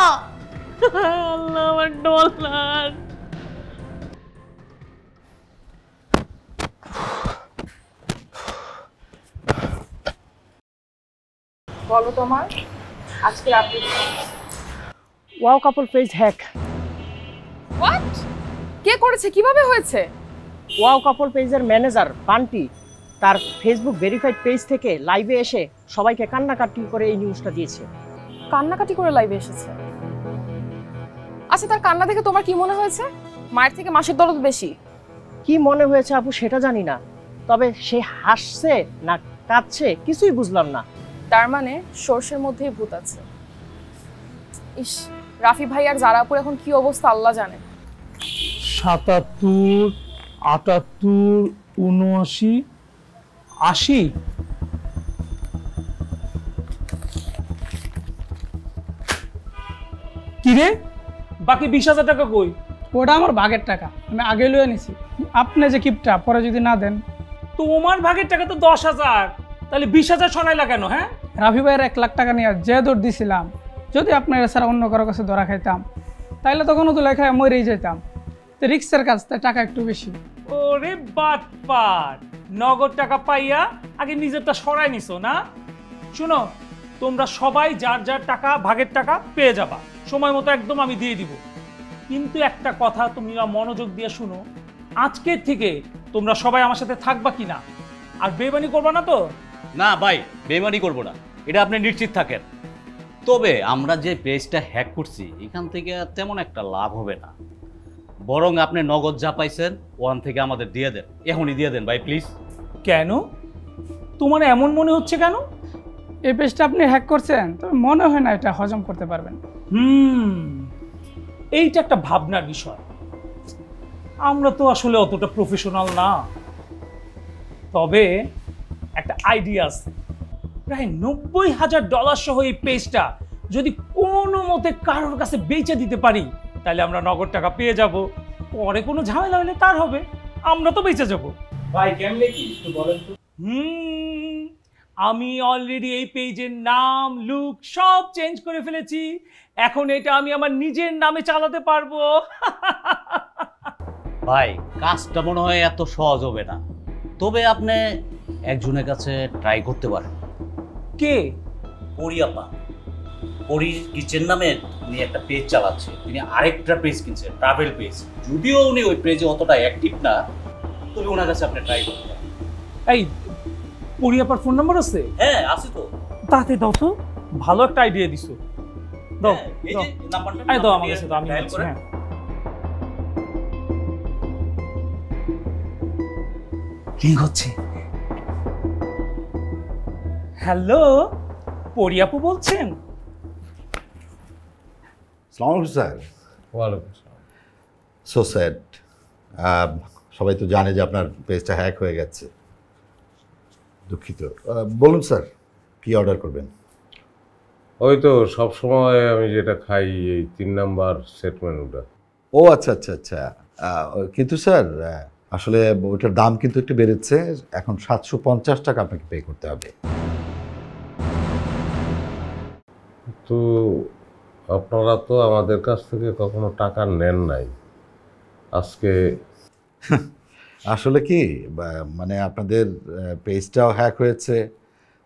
আল্লাহ, আমার ডলার। বলো তোমার আজকের update. Wow couple page hack. What? কে করেছে? কিভাবে হয়েছে? ওয়াও কাপল পেজের ম্যানেজার বান্টি তার ফেসবুক ভেরিফাইড পেজ থেকে লাইভে এসে সবাইকে কান্নাকাটি করে এই নিউজটা দিয়েছে। কান্নাকাটি করে লাইভে এসেছে? আচ্ছা, তার কান্না দেখে তোমার কি মনে হয়েছে? মায়ের থেকে মাসের দরদ বেশি? কি মনে হয়েছে আপু সেটা জানি না, তবে সে হাসছে না কাঁদছে কিছুই বুঝলাম না। তার মানে সর্ষের মধ্যেই ভূত আছে। ইস, রাফি ভাই আর জারাপুর এখন কি অবস্থা আল্লাহ জানে। ৭৭, ৭৮, ৭৯, ৮০। কি রে, বাকি ২০,০০০ টাকা কই? ওটা আমার ভাগের টাকা, আমি আগে লয়ে নিছি। আপনি যে কিপটা পরে যদি না দেন। তোমার ভাগের টাকা তো ১০,০০০, তাহলে ২০,০০০ শোনাইলা কেন? হ্যাঁ, রাফি ভাইয়ের ১ লাখ টাকা নিয়ে যে দৌড় দিছিলাম, যদি আপনার ছাড়া অন্য কারো কাছে ধরা খাইতাম তাইলে তখন তো লেখায় মরেই যেতাম। তো রিক্সের কাজ, তাই টাকা একটু বেশি। ওরে বাটপার, নগদ টাকা পাইয়া আগে নিজেরটা সরাই নিছো না? শুনো, তোমরা সবাই যার যার টাকা, ভাগের টাকা পেয়ে যাবা সময় মতো, একদম আমি দিয়ে দিব। কিন্তু একটা কথা তোমরা মনোযোগ দিয়ে শুনো, আজকের থেকে তোমরা সবাই আমার সাথে থাকবা কিনা, আর বেইমানি করবা না তো? না ভাই, বেইমানি করব না, এটা আপনি নিশ্চিত থাকেন। তবে আমরা যে পেজটা হ্যাক করছি এখান থেকে তেমন একটা লাভ হবে না, বরং আপনি নগদ যা পাইছেন ওখান থেকে আমাদের দিয়ে দেন, এখনই দিয়ে দেন ভাই প্লিজ। কেন তোমার এমন মনে হচ্ছে কেন? এই পেজটা আপনি হ্যাক করছেন, তবে মনে হয় না এটা হজম করতে পারবেন। এইটা একটা ভাবনার বিষয়। আমরা তো আসলে অতটা প্রফেশনাল না, তবে একটা আইডিয়া আছে। প্রায় $৯০,০০০ সহ এই পেজটা যদি কোনো মতে কারোর কাছে বেচে দিতে পারি, তাহলে আমরা নগদ টাকা পেয়ে যাব। পরে কোনো ঝামেলা হলে তার হবে, আমরা তো বেঁচে যাব। ভাই কেমনে কি একটু বলেন তো? আমি অলরেডি এই পেজের নাম, লুক সব চেঞ্জ করে ফেলেছি। এখন এটা আমি আমার নিজের নামে চালাতে পারবো। ভাই কাজটা মনে হয় এত সহজ হবে না, তবে আপনি একজনের কাছে ট্রাই করতে পারেন। কে? পরিয়াপা, পরি কিচেন নামে উনি একটা পেজ চালাচ্ছে, তিনি আরেকটা পেজ কিনছেন, ট্রাভেল পেজ। যদিও উনি ওই পেজে অতটা অ্যাক্টিভ না, তবে ওনার কাছে আপনি ট্রাই করতে পারেন। এই পরিয়াপার ফোন নাম্বার আছে? হ্যাঁ আছে তো। তাতে দাও তো, ভালো একটা আইডিয়া দিছো। দাও এই দাও। যে নাম্বারটা আরে দাও আমার কাছে, দাও আমি ডায়াল বলছি। করেন। হ্যাঁ রিং হচ্ছে। হ্যালো, পরিয়াপু বলছেন? আসসালামু আলাইকুম স্যার। ওয়ালাইকুম আসসালাম। সো স্যাড, সবাই তো জানে যে আপনার পেজটা হ্যাক হয়ে গেছে। দুঃখিত। বলুন স্যার, কি অর্ডার করবেন? ওই তো সব সময় আমি যেটা খাই, এই 3 নাম্বার সেট মেনুটা। ও আচ্ছা আচ্ছা আচ্ছা। কিন্তু স্যার আসলে ওইটার দাম কিন্তু একটু বেড়েছে, এখন 750 টাকা আপনাকে পে করতে হবে। তো আপনারা তো আমাদের কাছ থেকে কখনো টাকা নেন নাই, আজকে আসলে কি মানে আপনাদের পেজটাও হ্যাক হয়েছে,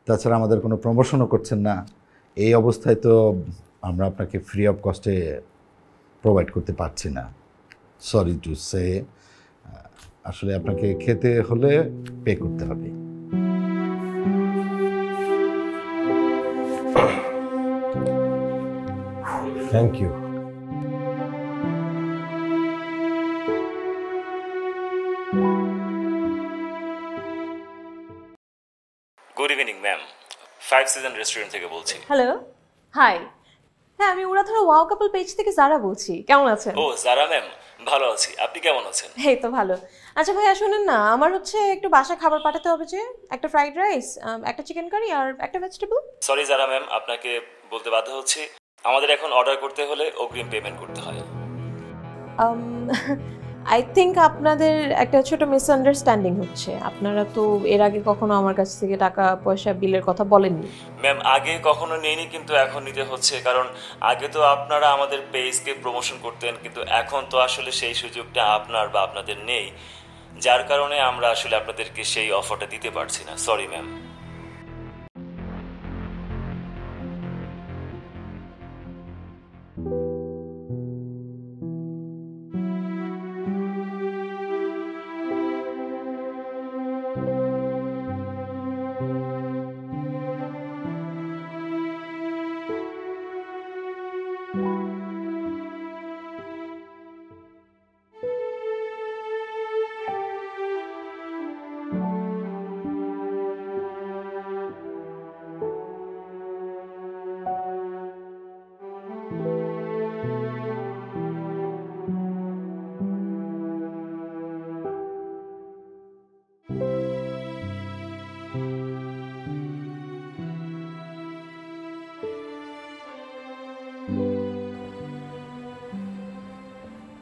তাছাড়া আমাদের কোনো প্রমোশনও করছেন না। এই অবস্থায় তো আমরা আপনাকে ফ্রি অফ কস্টে প্রোভাইড করতে পারছি না। সরি টু সে, আসলে আপনাকে খেতে হলে পে করতে হবে। Thank you. Good evening ma'am, 5 season restaurant থেকে বলছি। Hello, hi. হ্যাঁ, আমি উড়াধুরা ওয়াও কাপল পেজ থেকে যারা বলছি। কেমন আছেন? ও জারা ম্যাম, ভালো আছি, আপনি কেমন আছেন? এই তো ভালো। আচ্ছা ভাইয়া শুনেন না, আমার হচ্ছে একটু বাসা খাবার পাঠাতে হবে, যে একটা ফ্রাইড রাইস, একটা চিকেন কারি আর একটা ভেজিটেবল। সরি জারা ম্যাম, আপনাকে বলতে বাধ্য হচ্ছি, আমাদের এখন অর্ডার করতে হলে অগ্রিম পেমেন্ট করতে হয়। আই থিঙ্ক আপনাদের একটা ছোট মিসআন্ডারস্ট্যান্ডিং হচ্ছে। আপনারা তো এর আগে কখনো আমার কাছ থেকে টাকা পয়সা বিলের কথা বলেননি। ম্যাম আগে কখনো নেইনি, কিন্তু এখন নিতে হচ্ছে, কারণ আগে তো আপনারা আমাদের পেজকে প্রমোশন করতেন, কিন্তু এখন তো আসলে সেই সুযোগটা আপনার বা আপনাদের নেই, যার কারণে আমরা আসলে আপনাদেরকে সেই অফারটা দিতে পারছি না। Sorry ma'am.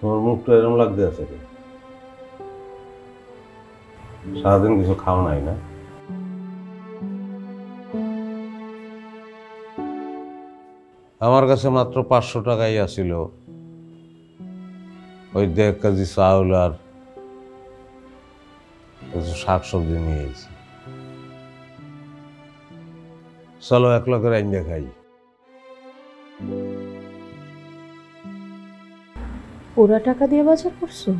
তোমার মুখটা এরকম লাগতে আছে, সারাদিন কিছু খাও নাই না? আমার কাছে মাত্র 500 টাকাই আসিল, ওই 1.5 কেজি চাউল আর কিছু শাকসবজি নিয়ে এসেছি। চলো 1 লাখের আইন দেখাই। পুরা টাকা দিয়ে বাজার করছো?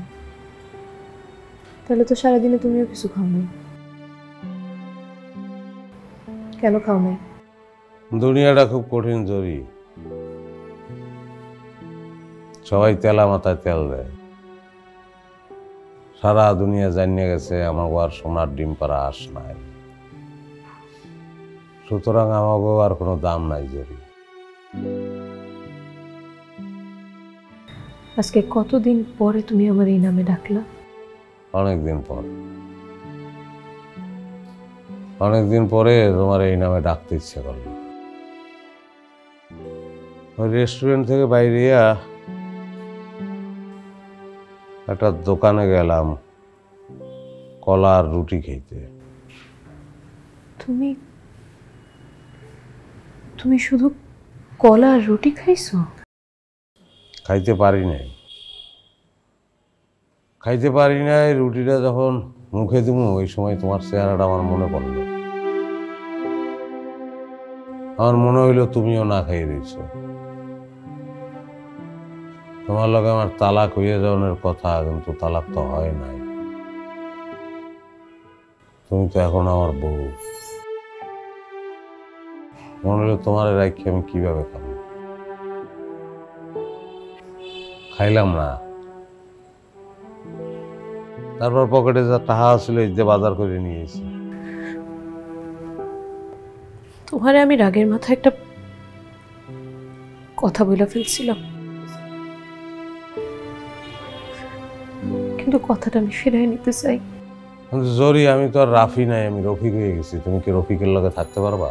তাহলে তো সারাদিনে তুমিও কিছু খাও নাই। কেন খাও নাই? দুনিয়াটা খুব কঠিন জরি, সবাই তেলা মাথায় তেল দেয়। সারা দুনিয়া জানিয়ে গেছে আমাকে আর সোনার ডিম পাড়া আস নাই, সুতরাং আমাকেও আর কোনো দাম নাই জরি। আজকে কতদিন পরে তুমি আমার এই নামে ডাকলা? অনেকদিন পর, অনেকদিন পরে তোমার এই নামে ডাকতে ইচ্ছে করলো। ওই রেস্টুরেন্ট থেকে বাইরে একটা দোকানে গেলাম কলা আর রুটি খেতে। তুমি তুমি শুধু কলা আর রুটি খাইছো? খাইতে পারি নাই, খাইতে পারি নাই, রুটিটা যখন মুখে দিমু ওই সময় তোমার চেহারাটা আমার মনে পড়লো। আমার মনে হইলো তুমিও না খাইয়ে দিয়েছ। তোমার লগে আমার তালাক হইয়া যাওয়ার কথা, কিন্তু তালাক তো হয় নাই। তুমি তো এখন আমার বউ। মনে হলো তোমার রাখি আমি কিভাবে খাবো, খাইলাম না। তারপর পকেটে যা টাকা ছিল এই যে বাজার করে নিয়েছি। তোমারে আমি রাগের মাথায় একটা কথা বলে ফেলছিলাম, কিন্তু কথাটা আমি ফিরাই নিতে চাই। জরি, আমি তো আর রাফি নাই, আমি রফিক হয়ে গেছি। তুমি কি রফিকের লগে থাকতে পারবা?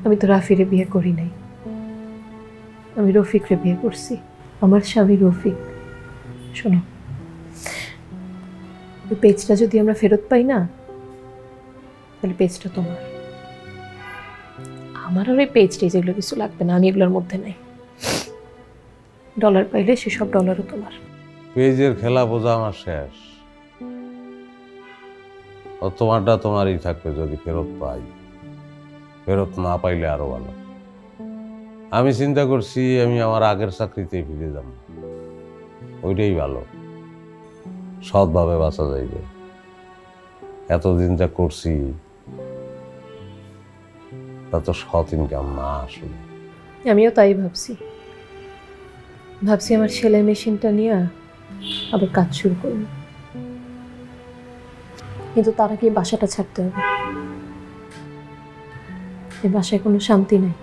আমি তো রাফিরে বিয়ে করি নাই, আমি রফিকরে বিয়ে করছি। আমার স্বামী রফিক। শোনো, ওই পেজটা যদি আমরা ফেরত পাই না, তাহলে পেজটা তোমার। আমার আর ওই পেজটা যেগুলো কিছু লাগবে না, আমি এগুলোর মধ্যে নাই। ডলার পাইলে সেসব ডলারও তোমার। পেজের খেলা বোঝা আমার শেষ। ও তোমারটা তোমারই থাকবে যদি ফেরত পাই। ফেরত না পাইলে আরো ভালো। আমি চিন্তা করছি আমি আমার আগের চাকরিতেই ফিরে যাব, ওইটাই ভালো। সৎভাবে বাঁচা যাইবে। এতদিন যা করছি তা তো সৎ ইনকাম না আসলে। আমিও তাই ভাবছি আমার সেলাই মেশিনটা নিয়ে আবার কাজ শুরু করব, কিন্তু তার আগে বাসাটা ছাড়তে হবে। এই বাসায় কোনো শান্তি নাই।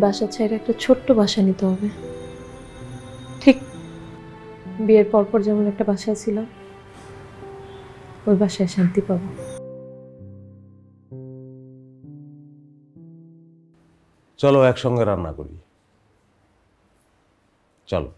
বাসা ছেড়ে একটা ছোট্ট বাসা নিতে হবে, ঠিক বিয়ের পরপর যেমন একটা বাসায় ছিলাম, ওই বাসায় শান্তি পাবো। চলো একসঙ্গে রান্না করি, চলো।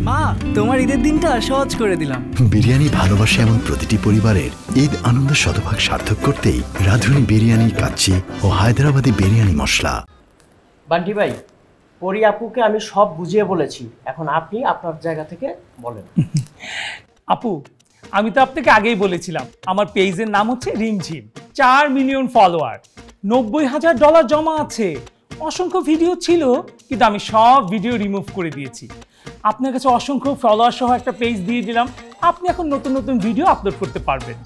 মা, তোমার ঈদের দিনটা সহজ করে দিলাম। বিরিয়ানি ভালোবাসা এমন প্রতিটি পরিবারের ঈদ আনন্দ শতভাগ সার্থক করতেই রাঁধুনি বিরিয়ানি, কাচ্চি ও হায়দ্রাবাদি বিরিয়ানি মশলা। বান্টি ভাই, পরি আপুকে আমি সব বুঝিয়ে বলেছি, এখন আপনি আপনার জায়গা থেকে বলেন। আপু, আমি তো আপনাকে আগেই বলেছিলাম আমার পেজের নাম হচ্ছে রিমঝিম। 4 মিলিয়ন ফলোয়ার, $90,000 জমা আছে। অসংখ্য ভিডিও ছিল, কিন্তু আমি সব ভিডিও রিমুভ করে দিয়েছি। আপনার কাছে অসংখ্য ফলোয়ার সহ একটা পেজ দিয়ে দিলাম। আপনি এখন নতুন নতুন ভিডিও আপলোড করতে পারবেন,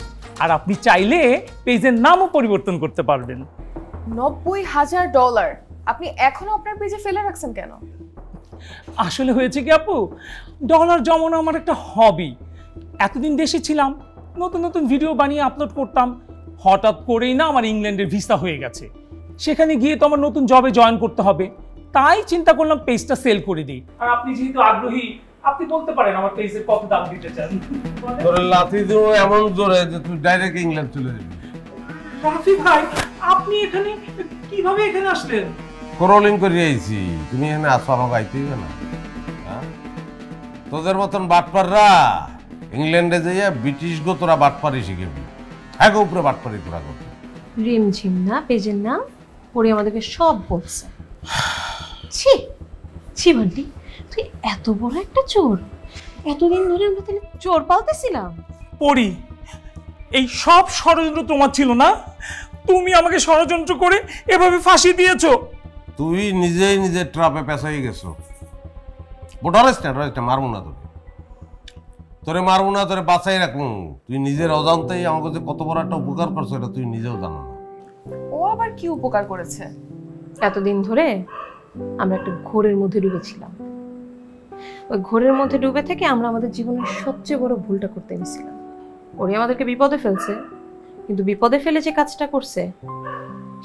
আর আপনি চাইলে পেজের নামও পরিবর্তন করতে পারবেন। $90,000 আপনি এখনো আপনার পেজে ফেলে রাখছেন কেন? আসলে হয়েছে কি আপু, ডলার জমানো আমার একটা হবি। এতদিন দেশে ছিলাম, নতুন নতুন ভিডিও বানিয়ে আপলোড করতাম। হঠাৎ করেই না আমার ইংল্যান্ডের ভিসা হয়ে গেছে। সেখানে গিয়ে তো আমার নতুন জবে জয়েন করতে হবে, তাই চিন্তা করলাম পেজটা সেল করে দিই। আর আপনি যেহেতু আগ্রহী, আপনি বলতে পারেন আমার পেজের কত দাম দিতে চান। তোর লাথি দিব এমন জোরে যে তুই ডাইরেক্ট ইংল্যান্ড চলে যাবি। রাফি ভাই, আপনি এখানে কিভাবে এখানে আসলেন? ক্রলিং করে আইছি, তুমি এখানে আসো, আমাকে আইতে হবে না? তোদের মতন বাটপাররা ইংল্যান্ডে যাইয়া ব্রিটিশ গো তোরা বাটপারি শিখেবি। আগে উপরে বাটপারি তোরা করবি। রিমঝিম না পেজের নাম, পরি আমাদেরকে সব বলছে। ছি ছি বান্টি, তুই এত বড় একটা চোর! এতদিন ধরে আমরা তাহলে চোর পালতেছিলাম। পরি, এই সব ষড়যন্ত্র তোমার ছিল না? তুমি আমাকে ষড়যন্ত্র করে এভাবে ফাঁসি দিয়েছো। তুই নিজেই নিজের ট্রাপে পেঁচাই গেছো। বোটারেস্টা মারবো না তোরে মারবো না, তোরে বাঁচাই রাখবো। তুই নিজের অজান্তেই আমাকে যে কত বড় একটা উপকার করছো এটা তুই নিজেও জানো না। ও আবার কি উপকার করেছে? এতদিন ধরে আমরা একটা ঘোরের মধ্যে ডুবেছিলাম। ওই ঘোরের মধ্যে ডুবে থেকে আমরা আমাদের জীবনের সবচেয়ে বড় ভুলটা করতে গেছিলাম। ওরে আমাদেরকে বিপদে ফেলছে, কিন্তু বিপদে ফেলে যে কাজটা করছে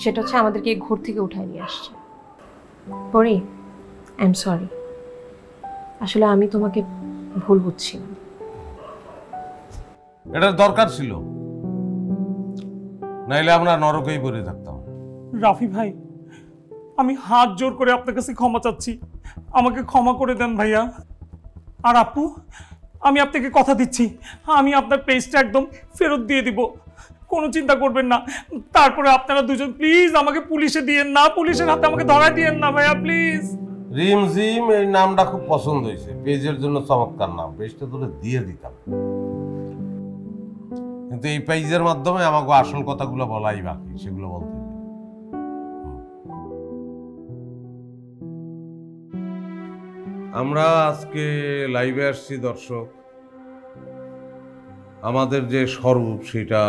সেটা হচ্ছে আমাদেরকে এই ঘোর থেকে উঠায় নিয়ে আসছে। পরি, আই এম সরি। আসলে আমি তোমাকে ভুল বুঝছি না। এটার দরকার ছিল, নাইলে আমরা নরকেই পড়ে থাকতাম। রাফি ভাই, আমি হাত জোর করে আপনার কাছে ক্ষমা চাচ্ছি, আমাকে ক্ষমা করে দেন ভাইয়া। আর আপু, আমি আপনাকে কথা দিচ্ছি, আমি আপনার পেজটা একদম ফেরত দিয়ে দিব, কোনো চিন্তা করবেন না। তারপরে আপনারা দুজন প্লিজ আমাকে পুলিশে দিয়েন না, পুলিশের হাতে আমাকে ধরা দিয়েন না ভাইয়া, প্লিজ। রিমঝিম এই নামটা খুব পছন্দ হয়েছে, পেজের জন্য চমৎকার নাম, পেজটা তোরে দিয়ে দিতাম, কিন্তু এই পেজের মাধ্যমে আমাকে আসল কথাগুলো বলাই বাকি, সেগুলো বলতে হবে। আমরা আজকে লাইভে আসছি দর্শক, আমাদের যে স্বরূপ সেটা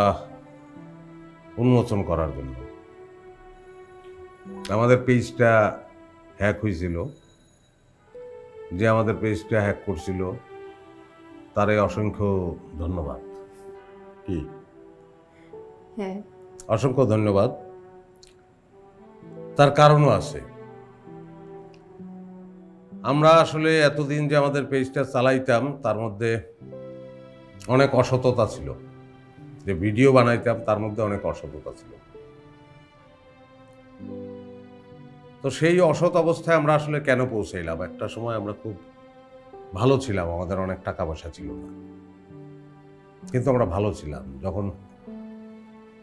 উন্মোচন করার জন্য। আমাদের পেজটা হ্যাক হয়েছিল, যে আমাদের পেজটা হ্যাক করছিল তারে অসংখ্য ধন্যবাদ। কি? হ্যাঁ, অসংখ্য ধন্যবাদ। তার কারণও আছে। আমরা আসলে এতদিন যে আমাদের পেজটা চালাইতাম তার মধ্যে অনেক অসততা ছিল, যে ভিডিও বানাইতাম তার মধ্যে অনেক অসততা ছিল। তো সেই অসৎ অবস্থায় আমরা আসলে কেন পৌঁছাইলাম? একটা সময় আমরা খুব ভালো ছিলাম, আমাদের অনেক টাকা পয়সা ছিল না, কিন্তু আমরা ভালো ছিলাম। যখন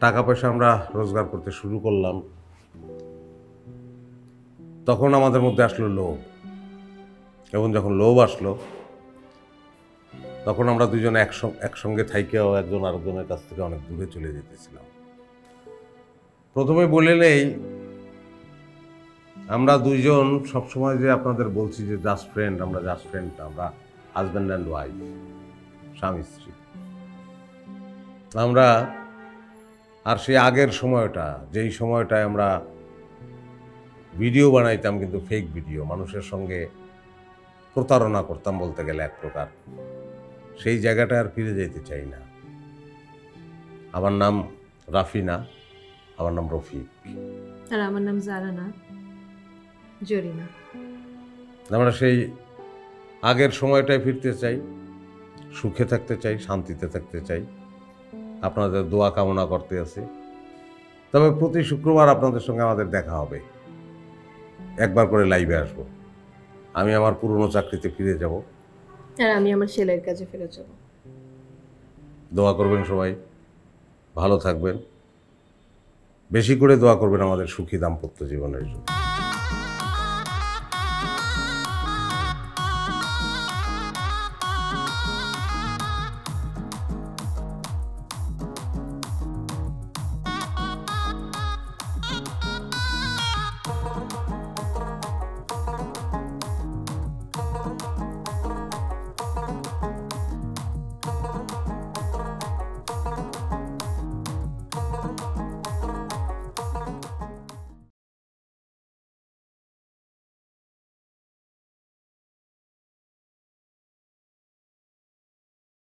টাকা পয়সা আমরা রোজগার করতে শুরু করলাম তখন আমাদের মধ্যে আসলো লোভ, এবং যখন লোভ আসলো তখন আমরা দুজন একসঙ্গে থাইকেও একজন আরেকজনের কাছ থেকে অনেক দূরে চলে যেতেছিলাম। প্রথমে বলে নেই, আমরা দুইজন সবসময় যে আপনাদের বলছি যে জাস্ট ফ্রেন্ড, আমরা জাস্ট ফ্রেন্ড, আমরা হাজব্যান্ড অ্যান্ড ওয়াইফ, স্বামী স্ত্রী। আমরা আর সেই আগের সময়টা, যেই সময়টায় আমরা ভিডিও বানাইতাম কিন্তু ফেক ভিডিও, মানুষের সঙ্গে প্রতারণা করতাম বলতে গেলে এক প্রকার, সেই জায়গাটা আর ফিরে যেতে চাই না। আমার নাম রাফি না, আমার নাম রফিক। আর আমার নাম জারা না, জরিনা। আমরা সেই আগের সময়টায় ফিরতে চাই, সুখে থাকতে চাই, শান্তিতে থাকতে চাই। আপনাদের দোয়া কামনা করতে আছি। তবে প্রতি শুক্রবার আপনাদের সঙ্গে আমাদের দেখা হবে, একবার করে লাইভে আসব। আমি আমার পুরনো চাকরিতে ফিরে যাব, আর আমি আমার ছেলের কাছে ফিরে যাব। দোয়া করবেন সবাই, ভালো থাকবেন, বেশি করে দোয়া করবেন আমাদের সুখী দাম্পত্য জীবনের জন্য।